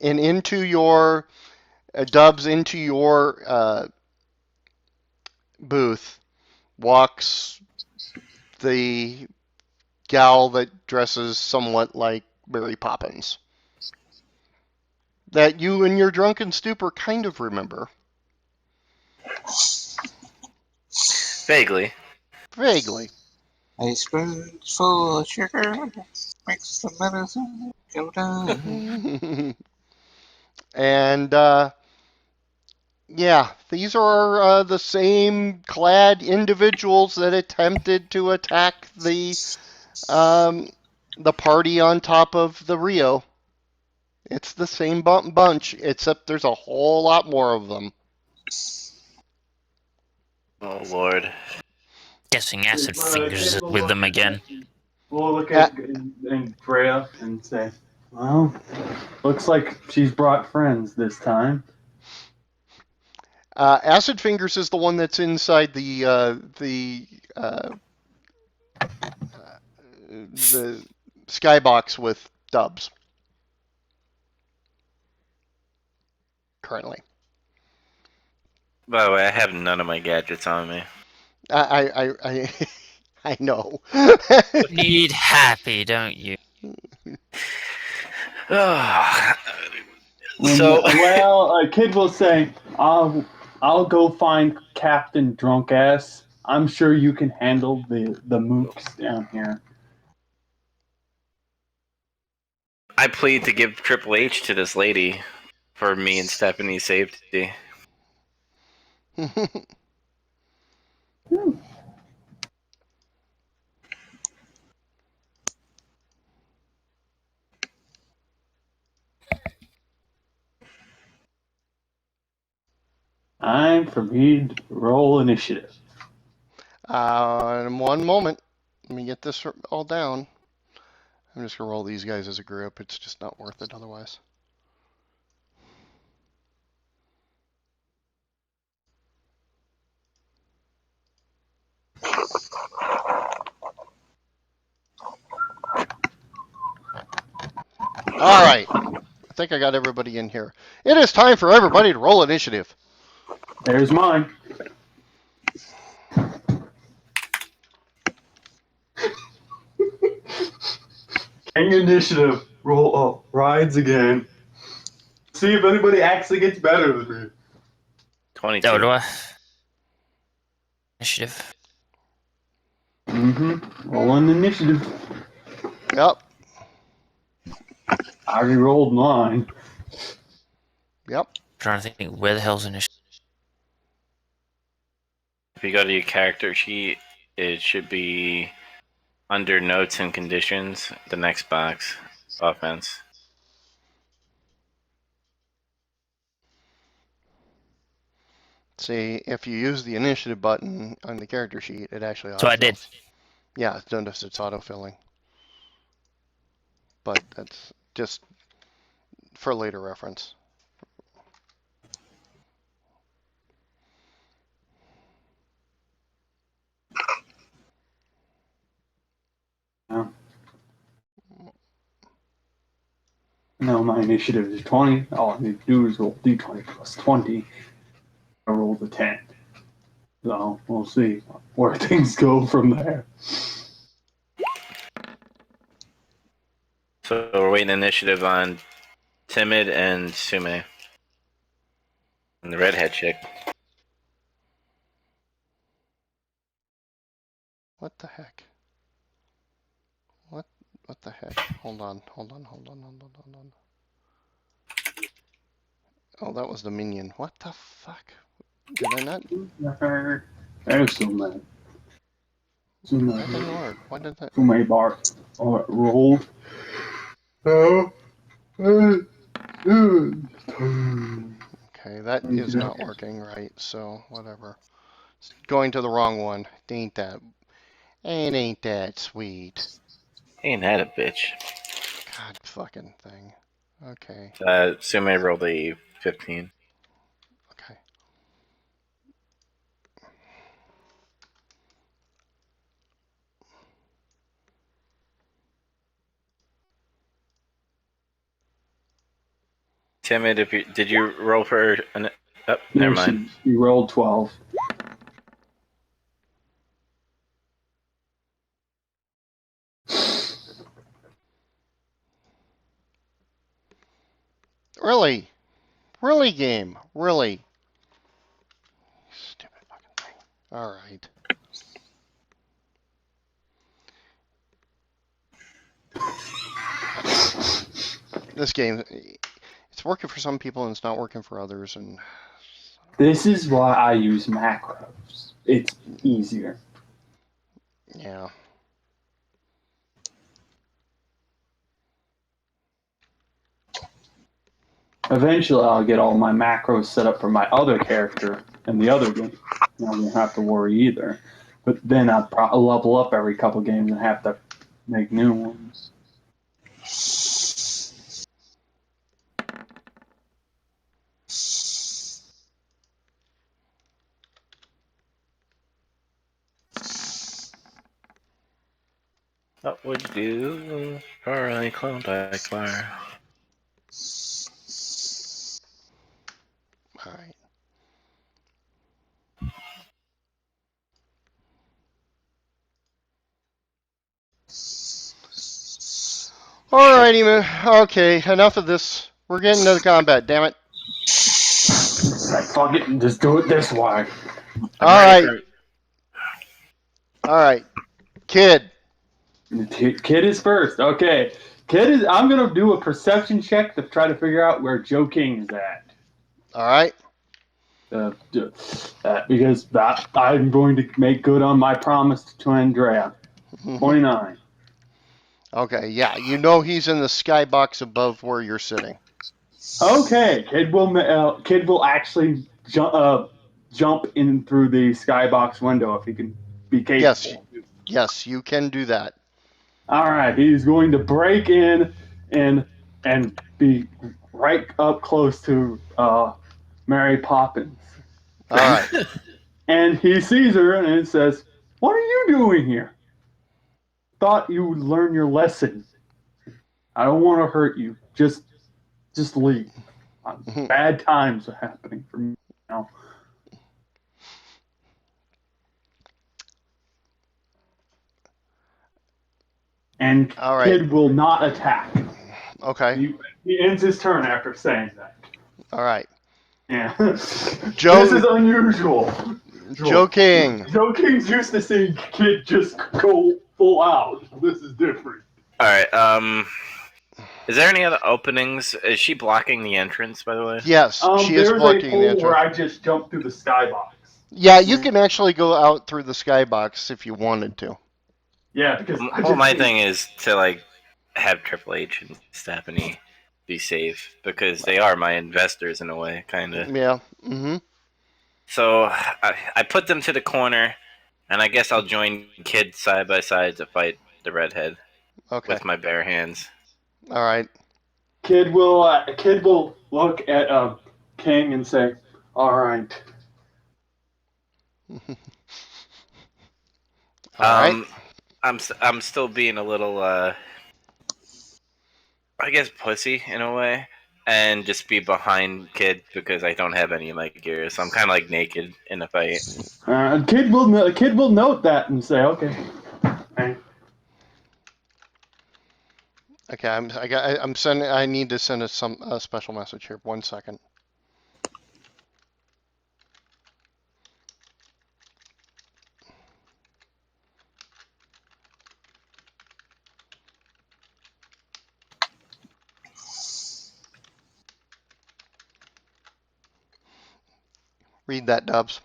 A: and into your Dubs into your booth walks the gal that dresses somewhat like Mary Poppins that you in your drunken stupor kind of remember
C: Vaguely.
A: vaguely.
B: A spoonful of sugar makes the medicine go down.
A: And yeah, these are the same clad individuals that attempted to attack um, the party on top of the Rio. It's the same bunch, except there's a whole lot more of them.
C: Oh Lord.
D: Guessing Acid Fingers is with them again.
F: We'll look
A: Uh,
F: at Andrea and say, well, looks like she's brought friends this time.
A: Acid Fingers is the one that's inside the skybox with Dubs currently.
C: By the way, I have none of my gadgets on me.
A: I I know.
D: Need happy, don't you?
C: So
F: Well, a kid will say, I'll go find Captain Drunk Ass. I'm sure you can handle the mooks down here.
C: I plead to give Triple H to this lady for me and Stephanie's safety.
F: Time for me to roll initiative.
A: In one moment, let me get this all down. I'm just gonna roll these guys as a group. It's just not worth it otherwise. All right. I think I got everybody in here. It is time for everybody to roll initiative.
F: There's mine. King initiative. Roll up. Rides again. See if anybody actually gets better than me.
C: 22.
D: Oh, do I? Initiative.
F: Rolling initiative.
A: Yep.
F: I already rolled mine.
A: Yep.
D: Trying to think where the hell's initiative.
C: If you go to your character sheet, it should be under notes and conditions, the next box, offense.
A: See, if you use the initiative button on the character sheet, it actually
D: So I did.
A: autofills. Yeah, it's done this. It's autofilling. But that's just for later reference.
F: No, my initiative is 20. All I need to do is roll d20 plus 20. I rolled a 10. So we'll see where things go from there.
C: So we're waiting initiative on Timid and Sume. And the redhead chick.
A: What the heck? What the heck? Hold on. Oh, that was the minion. What the fuck? Did I not?
F: There's so many.
A: That didn't work. Why did that?
F: Too many bars. Oh, it rolled. Oh.
A: Okay, that is not working right, so whatever. It's going to the wrong one. Ain't that sweet?
C: Ain't that a bitch?
A: God fucking thing. Okay.
C: Sume rolled a 15.
A: Okay.
C: Timid, did you roll for an? Oh, never mind.
F: She rolled 12.
A: Really? Really, game? Really? Stupid fucking thing. Alright. This game, it's working for some people and it's not working for others, and
F: This is why I use macros. It's easier.
A: yeah.
F: Eventually, I'll get all my macros set up for my other character in the other game. I won't have to worry either. But then I'll level up every couple games and have to make new ones.
C: What would you do for a clone backfire?
A: Alright. Alrighty, man. Okay, enough of this. We're getting to the combat, damn it.
F: Like, fuck it, and just do it this way.
A: Alright. Alright. Kid.
F: Kid is first. Okay. Kid is. I'm gonna do a perception check to try to figure out where Joe King is at.
A: Alright.
F: Because I'm going to make good on my promise to Andrea. 29.
A: Okay, yeah, you know he's in the skybox above where you're sitting.
F: Okay, Kid will actually jump in through the skybox window if he can be capable.
A: Yes, you can do that.
F: All right, he's going to break in and be right up close to Mary Poppins.
A: All right.
F: And he sees her and says, "What are you doing here? Thought you would learn your lesson. I don't want to hurt you. Just leave. Bad times are happening for me now." And
A: All right.
F: Kid will not attack.
A: Okay.
F: He ends his turn after saying that.
A: All right.
F: Yeah.
A: Joe-
F: This is unusual.
A: Joe King.
F: Joe King's used to seeing Kid just go full out. This is different.
C: All right. Is there any other openings? Is she blocking the entrance, by the way?
A: Yes, she is
F: There's
A: blocking
F: a
A: the
F: hole
A: entrance.
F: where I just jumped through the skybox.
A: Yeah, you can actually go out through the skybox if you wanted to.
F: Yeah, because
C: my thing is to like have Triple H and Stephanie be safe because they are my investors in a way, kind of.
A: Yeah. Mm-hmm.
C: So I put them to the corner, and I guess I'll join Kid side by side to fight the redhead with my bare hands.
A: All right.
F: Kid will look at King and say, "All right."
A: All right.
C: I'm still being a little I guess pussy in a way, and just be behind Kid because I don't have any of my gear, so I'm kind of like naked in a fight.
F: Kid will note that and say, "Okay."
A: Okay. I'm sending. I need to send a special message here. 1 second. Read that, Dubs.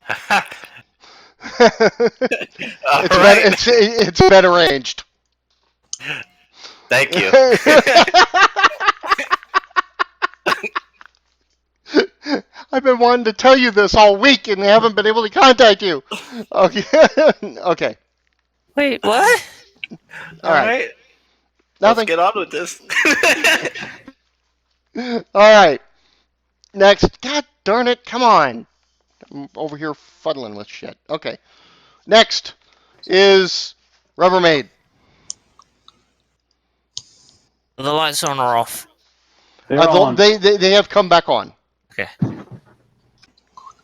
C: All
A: it's
C: right.
A: it's been arranged.
C: Thank you.
A: I've been wanting to tell you this all week and haven't been able to contact you. Okay. Okay.
D: Wait, what?
A: All right.
C: Let's
A: Nothing.
C: get on with this.
A: All right. Next. God darn it. Come on. I'm over here fuddling with shit. Okay. Next is Rubbermaid.
D: Are the lights on or off?
F: They're on.
A: They have come back on.
D: Okay.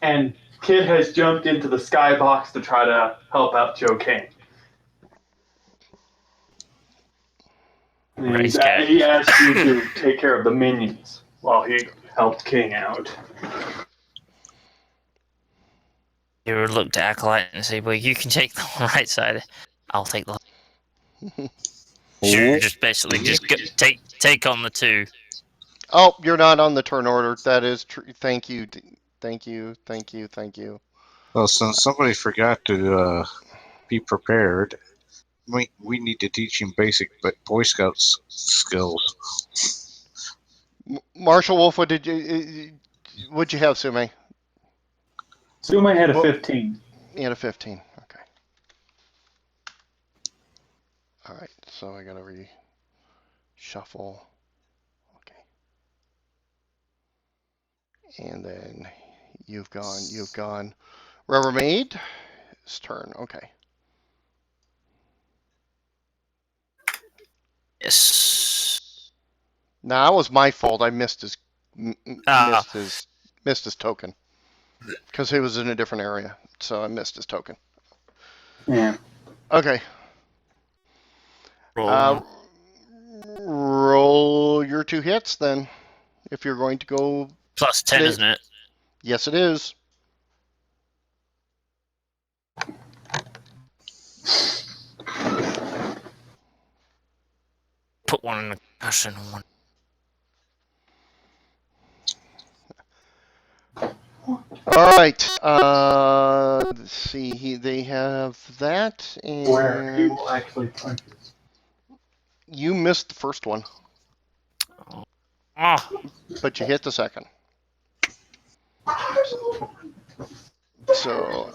F: And Kid has jumped into the skybox to try to help out Joe King. And he asked you to take care of the minions while he helped King out.
D: You would look to Acolyte and say, well, you can take the right side. I'll take the left. Sure, just basically take on the two.
A: Oh, you're not on the turn order. That is true. Thank you. Thank you. Thank you. Thank you.
B: Well, since somebody forgot to be prepared, we need to teach him basic Boy Scouts skills.
A: Marshall Wolf, what'd you have, Sume?
F: Sume had a 15.
A: He had a 15. Okay. All right. So I gotta reshuffle. Okay. And then you've gone. Rubbermaid's turn. Okay.
D: Yes.
A: Now that was my fault. I missed his token because he was in a different area, so I missed his token.
F: Yeah.
A: Okay. Roll your 2 hits then, if you're going to go.
D: Plus 10, isn't it?
A: Yes, it is.
D: Put one in the cushion and one.
A: All right. Let's see. They have that, and
F: Where he will actually punch it.
A: you missed the first one, but you hit the second. So.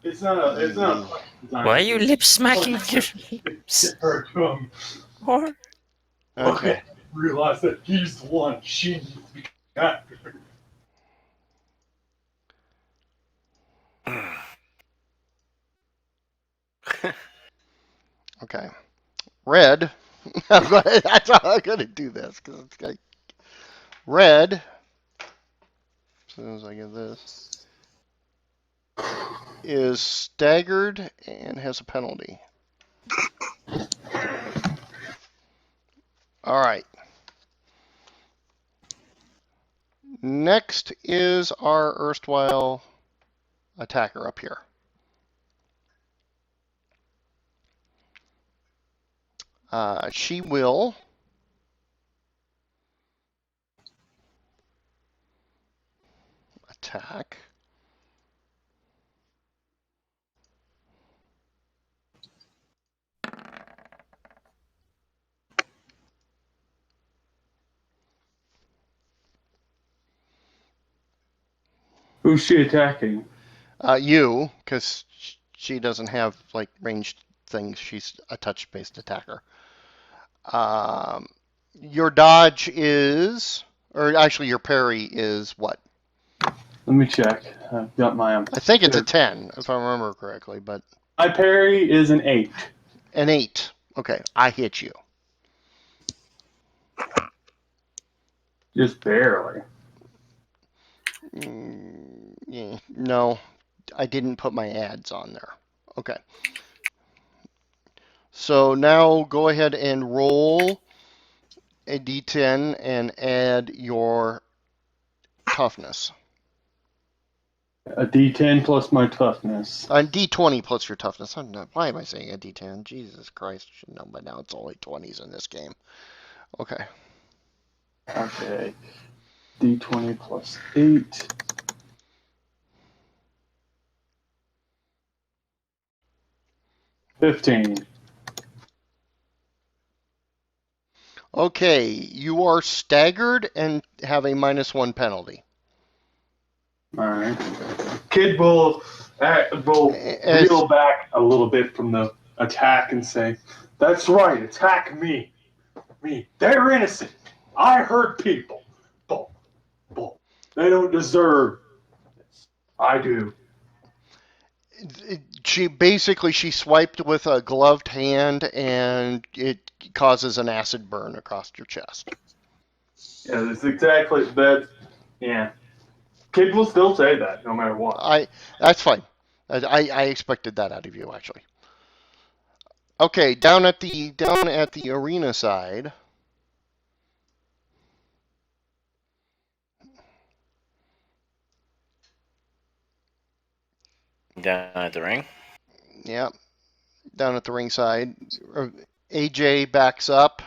F: It's not a
D: Why are you lip smacking your lips? What?
A: Okay.
F: Realize that he's the one she needs to be after.
A: Okay. Red. That's how I'm gonna do this because it's like red. As soon as I get this, is staggered and has a penalty. All right. Next is our erstwhile attacker up here. She will attack.
F: Who's she attacking?
A: You, because she doesn't have like ranged things. She's a touch-based attacker. Your dodge is, or actually your parry is what?
F: Let me check. I've got my.
A: I think it's a 10, if I remember correctly, but.
F: My parry is an 8.
A: An 8. Okay, I hit you.
F: Just barely.
A: Yeah, no, I didn't put my ads on there. Okay. So now go ahead and roll a d10 and add your toughness.
F: A D10 plus my toughness.
A: On D20 plus your toughness. I'm not, why am I saying a D10? Jesus Christ, I should know by now. It's only 20s in this game. Okay.
F: Okay. D20 plus 8. $15.
A: Okay, you are staggered and have a -1 penalty.
F: All right. Kid will
A: As
F: reel back a little bit from the attack and say, "That's right. Attack me. Me. They're innocent. I hurt people. But they don't deserve this. I do."
A: she swiped with a gloved hand and it causes an acid burn across your chest.
F: Yeah, that's exactly that. Yeah. Kid will still say that no matter what.
A: That's fine. I expected that out of you actually. Okay, down at the arena side.
C: Down at the ring.
A: Yeah, down at the ring side. AJ backs up.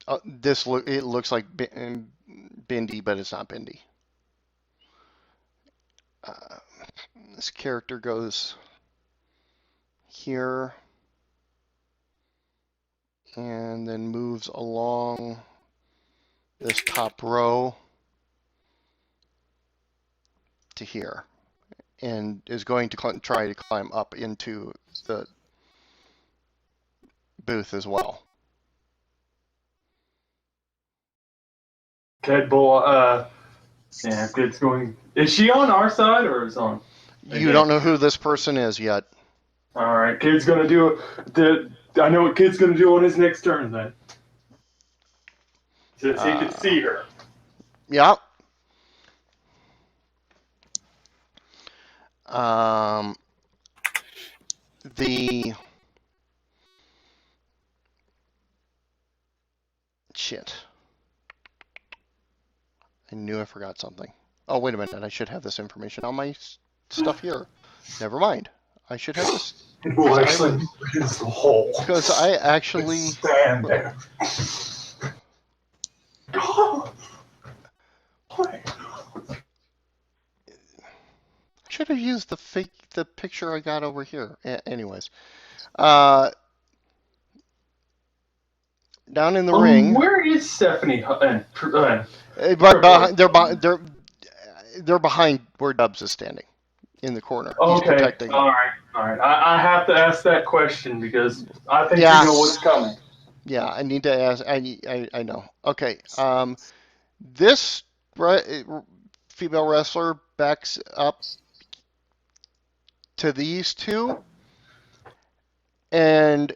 A: It looks like Bindi, but it's not Bindi. This character goes here and then moves along this top row to here and is going to try to climb up into the booth as well.
F: Kid will yeah, kid's going. Is she on our side or is on?
A: You don't know who this person is yet.
F: All right, kid's gonna do the. I know what kid's gonna do on his next turn then. Since he can see her.
A: Yeah. The shit. I knew I forgot something. Oh, wait a minute. I should have this information on my stuff here. Never mind. I should have this.
F: Well, actually, it's the hole.
A: Because I actually
F: stand there. God. Why?
A: I should have used the picture I got over here. Anyways, down in the ring.
F: Where is Stephanie?
A: They're behind where Dubs is standing in the corner. He's
F: Okay,
A: protecting.
F: all right. I have to ask that question because I think
A: Yeah.
F: you know what's coming.
A: Yeah, I need to ask. I know. Okay. This female wrestler backs up to these two, and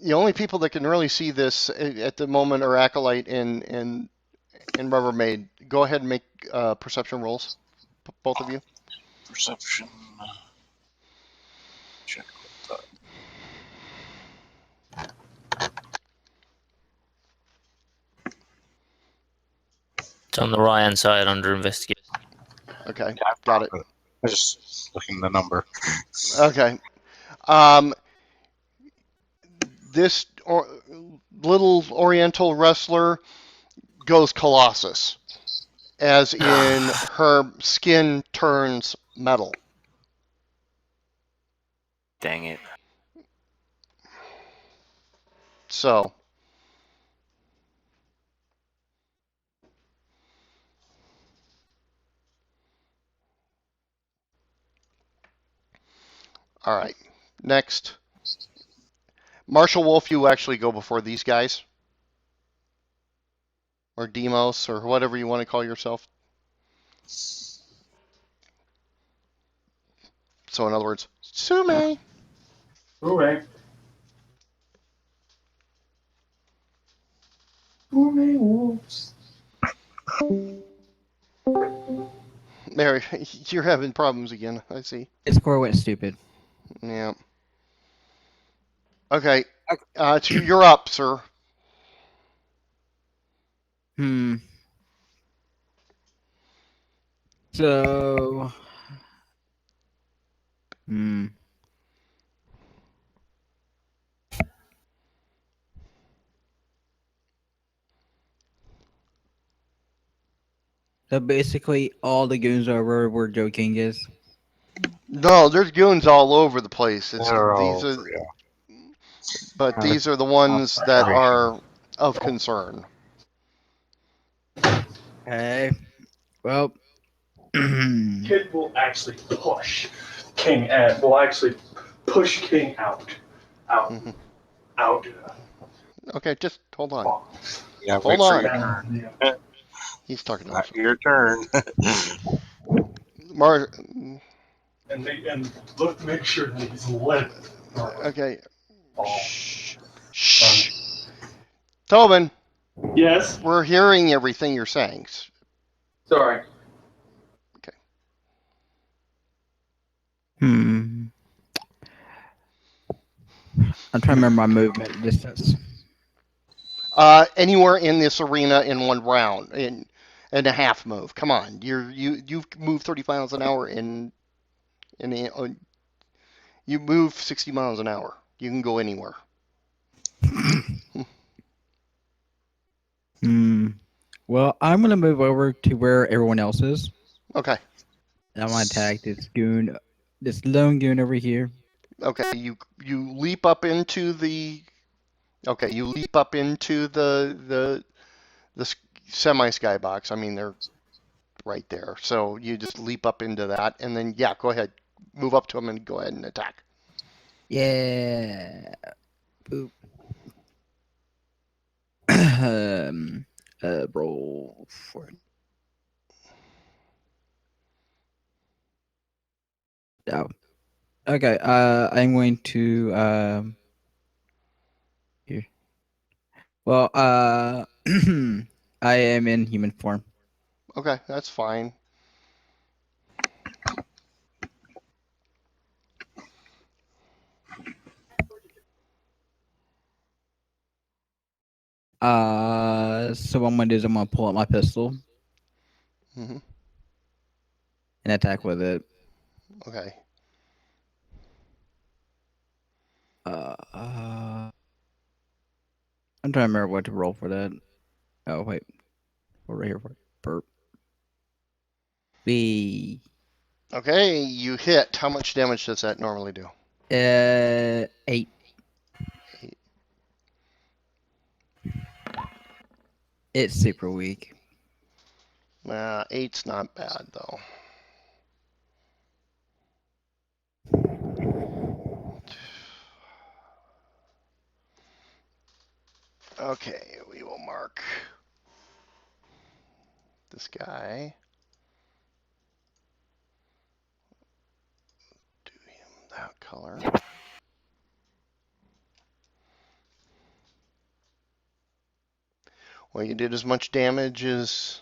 A: the only people that can really see this at the moment are Acolyte and Rubbermaid. Go ahead and make perception rolls, both of you.
B: Perception. Check what
D: It's on the right hand side under investigate.
A: Okay, got it.
B: I just looking the number.
A: Okay. This little Oriental wrestler goes Colossus, as in her skin turns metal.
C: Dang it.
A: So, all right. Next, Marshall Wolf, you actually go before these guys, or Demos, or whatever you want to call yourself. So, in other words, Sume.
F: Okay. Wolves.
A: Mary, you're having problems again. I see.
E: Discord went stupid.
A: Yeah. Okay. You're up, sir.
E: Hmm. So. Hmm. So basically, all the goons are where Joe King is.
A: No, there's goons all over the place.
B: They're all
A: These are,
B: over, yeah.
A: but these are the ones that are of concern.
E: Okay. Well.
F: Kid will actually push King and will actually push King out,
A: Mhm.
F: out.
A: Okay, just hold on.
B: Yeah,
A: Hold
B: wait for
A: on.
B: your
F: Down,
B: turn.
A: He's talking to
B: Not
A: himself.
B: your turn.
A: Mar.
F: and look to make sure that he's lit.
A: Okay.
F: Oh.
A: Shh. Shh. Tobin,
F: Yes.
A: we're hearing everything you're saying.
F: Sorry.
E: Hmm. I'm trying to remember my movement distance.
A: Anywhere in this arena in one round, in a half move. Come on, you've moved 30 miles an hour you move 60 miles an hour. You can go anywhere.
E: Hmm. Well, I'm gonna move over to where everyone else is.
A: Okay.
E: And I'm gonna attack this goon, this lone goon over here.
A: Okay. You leap up into the. Okay. You leap up into the semi skybox. I mean, they're right there. So you just leap up into that, and then yeah, go ahead, move up to them and go ahead and attack.
E: Yeah. Boop. Roll for. Oh. Okay. I'm going to here. Well, I am in human form.
A: Okay, that's fine.
E: So what I'm gonna do is I'm gonna pull out my pistol
A: Hmm.
E: and attack with it.
A: Okay.
E: I'm trying to remember what to roll for that. Oh wait, we're right here for it. Burp. B.
A: Okay, you hit. How much damage does that normally do?
E: 8. It's super weak.
A: Eight's not bad though. Okay, we will mark this guy. Do him that color. Well, you did as much damage as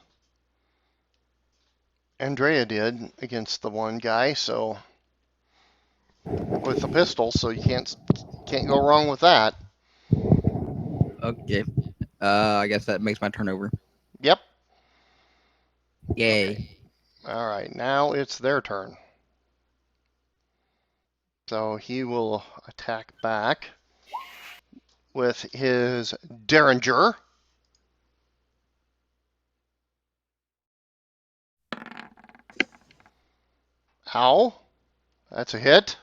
A: Andrea did against the one guy, so with the pistol, so you can't go wrong with that.
E: Okay. I guess that makes my turn over.
A: Yep.
E: Yay.
A: Okay. All right, now it's their turn. So he will attack back with his Derringer. Ow. That's a hit.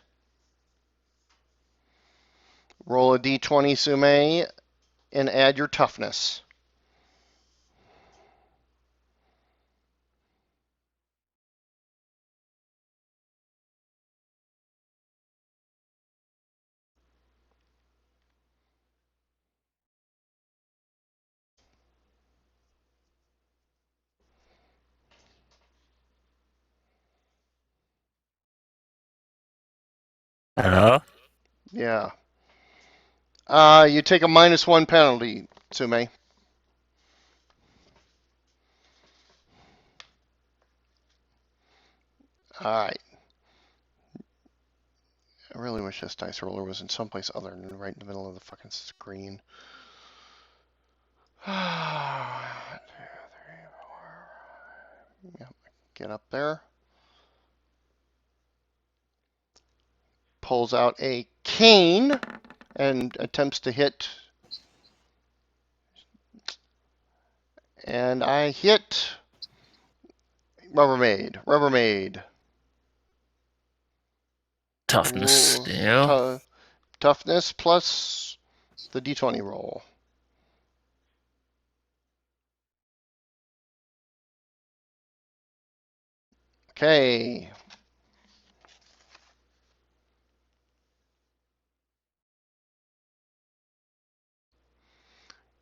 A: Roll a d20, Sume, and add your toughness.
D: Hello?
A: Yeah. You take a -1 penalty, Sume. Alright. I really wish this dice roller was in someplace other than right in the middle of the fucking screen. 1, 2, 3, 4. Yep. Get up there. Pulls out a cane and attempts to hit. And I hit Rubbermaid. Rubbermaid.
D: Toughness.
A: Ooh,
D: Yeah.
A: toughness plus the d20 roll. Okay.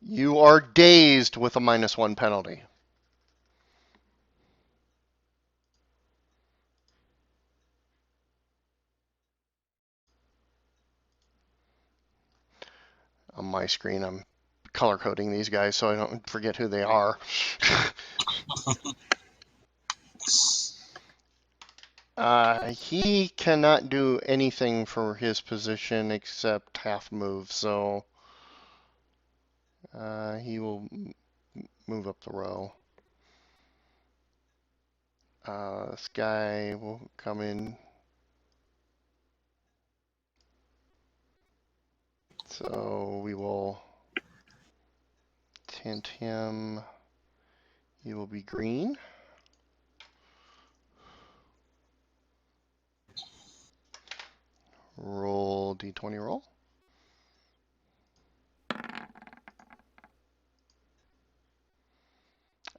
A: You are dazed with a -1 penalty. On my screen, I'm color coding these guys so I don't forget who they are. He cannot do anything for his position except half move, so he will move up the row. This guy will come in. So we will tint him. He will be green. Roll d20 roll.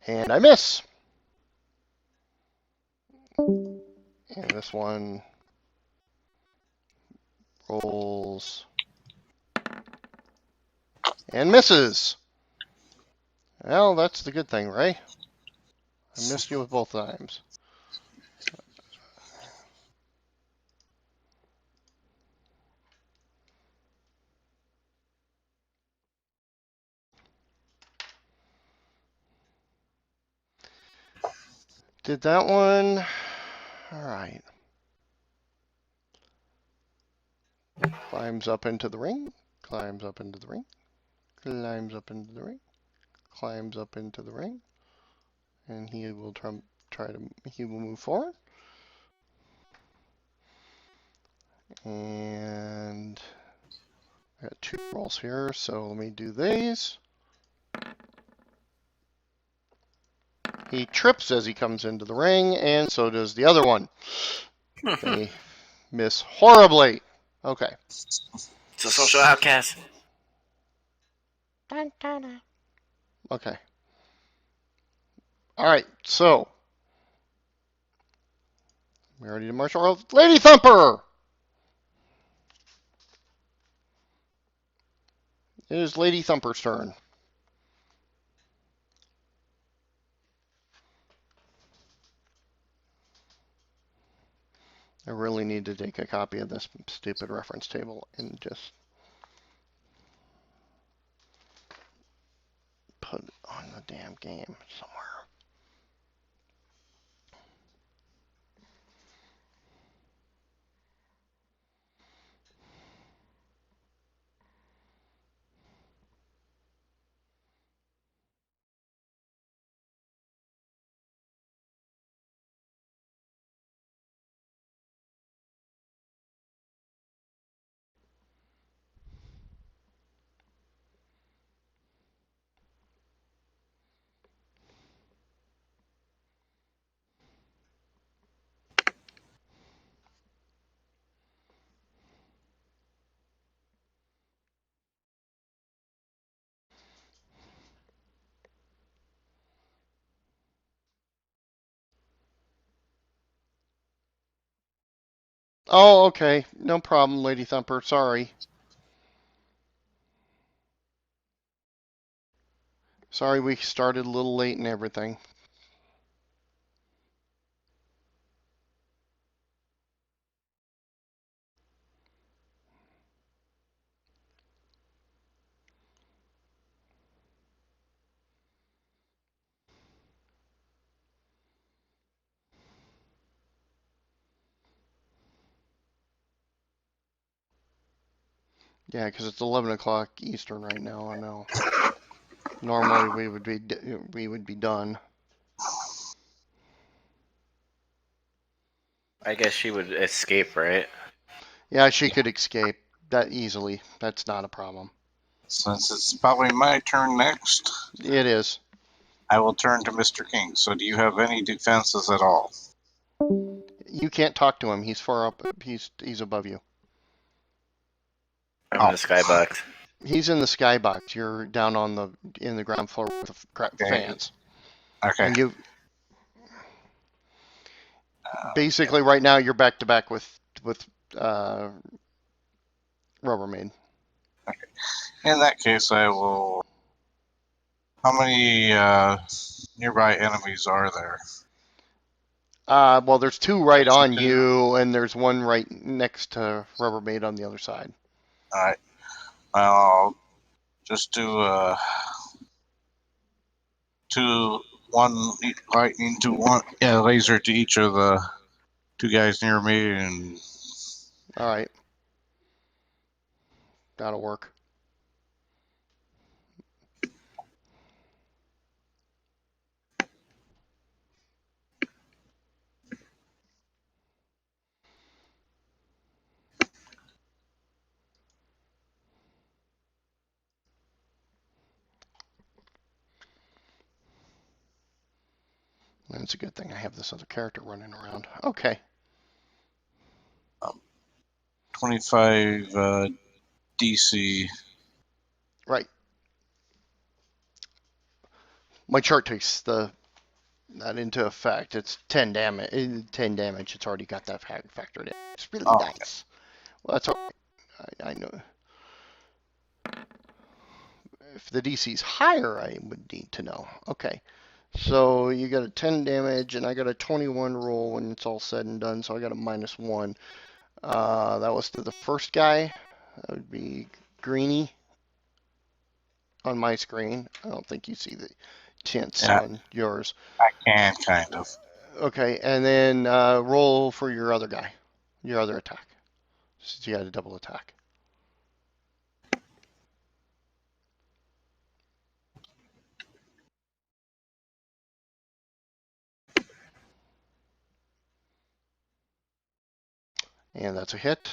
A: And I miss. And this one rolls and misses. Well, that's the good thing, Ray. I missed you with both times. Did that one. All right. Climbs up into the ring. Climbs up into the ring. Climbs up into the ring. Climbs up into the ring. And he will he will move forward. And I got 2 rolls here, so let me do these. He trips as he comes into the ring, and so does the other one. They miss horribly. Okay.
C: It's a social outcast.
A: Okay. All right, so we already did martial arts. Lady Thumper! It is Lady Thumper's turn. I really need to take a copy of this stupid reference table and just put it on the damn game somewhere. Oh, okay. No problem, Lady Thumper. Sorry. Sorry we started a little late and everything. Yeah, because it's 11 o'clock Eastern right now. I know. Normally we would be done.
C: I guess she would escape, right?
A: Yeah, she could escape that easily. That's not a problem.
B: Since it's probably my turn next,
A: It is.
B: I will turn to Mr. King. So, do you have any defenses at all?
A: You can't talk to him. He's far up. He's above you.
C: I'm in
B: Oh,
C: the skybox.
A: He's in the skybox. You're down in the ground floor with the
B: okay.
A: fans.
B: Okay.
A: And you basically right now you're back to back with uh, Rubbermaid.
B: In that case, I will. How many nearby enemies are there?
A: Well, there's two right on you, and there's one right next to Rubbermaid on the other side.
B: All right. I'll just do one lightning to one, laser to each of the two guys near me, and
A: All right, that'll work. That's a good thing I have this other character running around. Okay.
B: 25 DC.
A: Right. My chart takes that into effect. It's 10 damage. 10 damage. It's already got that factored in. It's really
B: Oh,
A: nice. Well, that's all right. I know. If the DC's higher, I would need to know. Okay. So you got a 10 damage, and I got a 21 roll when it's all said and done. So I got a -1. That was to the first guy. That would be Greeny on my screen. I don't think you see the tints
B: yeah,
A: on yours.
B: I can kind of.
A: Okay, and then roll for your other guy, your other attack. Since you had a double attack. And that's a hit.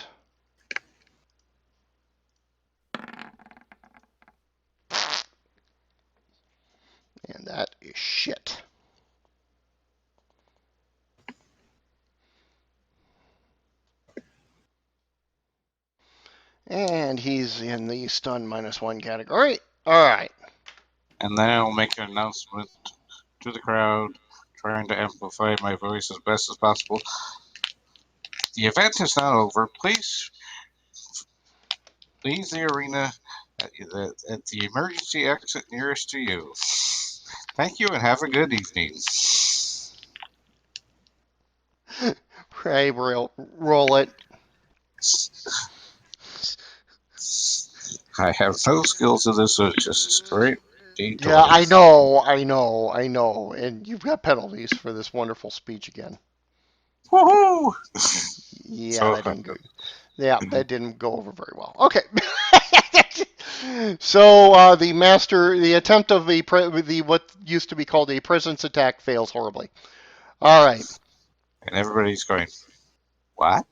A: And that is shit. And he's in the stun -1 category. All right.
B: And then I'll make an announcement to the crowd, trying to amplify my voice as best as possible. The event is not over. Please leave the arena at the emergency exit nearest to you. Thank you and have a good evening.
A: Hey, roll it.
B: I have no skills in this, so it's just straight
A: Yeah, I
B: D20.
A: know. And you've got penalties for this wonderful speech again.
B: Woohoo!
A: Yeah,
B: So,
A: that didn't go. Yeah, that didn't go over very well. Okay. So the attempt of the what used to be called a presence attack fails horribly. All right.
B: and everybody's going, what?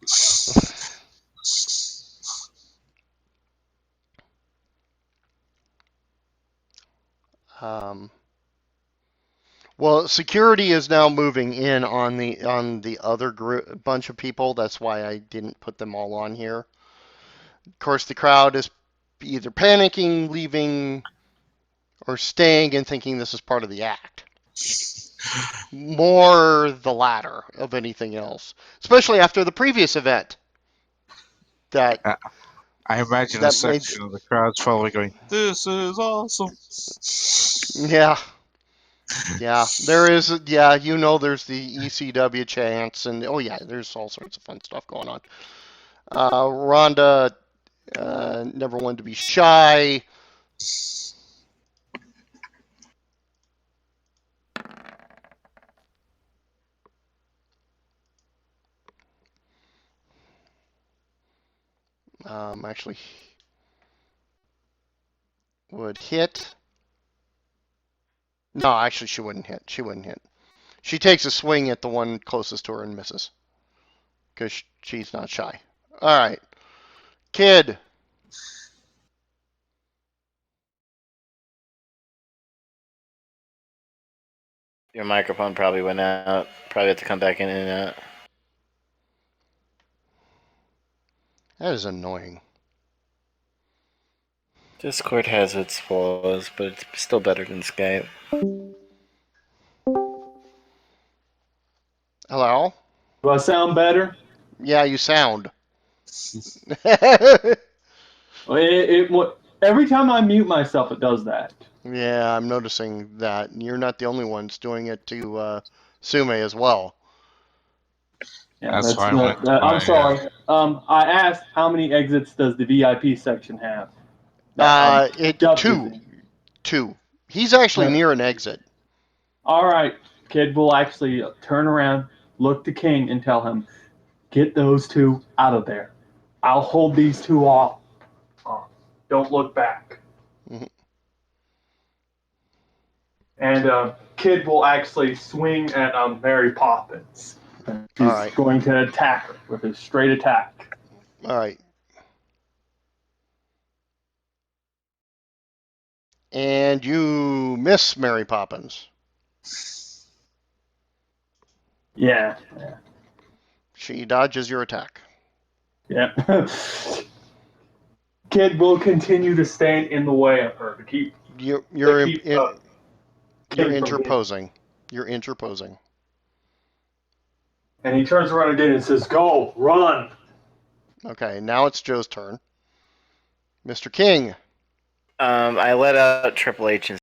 A: Um, well, security is now moving in on the other bunch of people. That's why I didn't put them all on here. Of course, the crowd is either panicking, leaving, or staying and thinking this is part of the act. More the latter of anything else, especially after the previous event. That
B: I imagine a
A: that made
B: section of the crowd's probably going, this is awesome.
A: yeah. Yeah, there is. Yeah, there's the ECW chants, and oh yeah, there's all sorts of fun stuff going on. Rhonda never wanted to be shy. Actually, would hit. No, actually, she wouldn't hit. She wouldn't hit. She takes a swing at the one closest to her and misses. Because she's not shy. All right. Kid.
C: Your microphone probably went out. Probably have to come back in and out.
A: That is annoying.
C: Discord has its flaws, but it's still better than Skype.
A: Hello?
F: Do I sound better?
A: Yeah, you sound.
F: Every time I mute myself, it does that.
A: Yeah, I'm noticing that. You're not the only ones doing it to Sume as well.
F: Yeah,
B: That's why I went to
F: I'm
B: my,
F: sorry. I asked how many exits does the VIP section have? Dubbed is in.
A: Two. He's actually near an exit.
F: All right, Kid will actually turn around, look to King, and tell him, "Get those two out of there. I'll hold these two off. Don't look back."
A: Mhm.
F: And Kid will actually swing at Mary Poppins. He's
A: All right.
F: going to attack her with his straight attack.
A: All right. And you miss Mary Poppins.
F: Yeah.
A: She dodges your attack.
F: Yeah. Kid will continue to stand in the way of her to keep.
A: You're
F: King
A: interposing. You're interposing.
F: And he turns around again and says, "Go, run."
A: Okay, now it's Joe's turn. Mr. King.
C: I let out Triple H and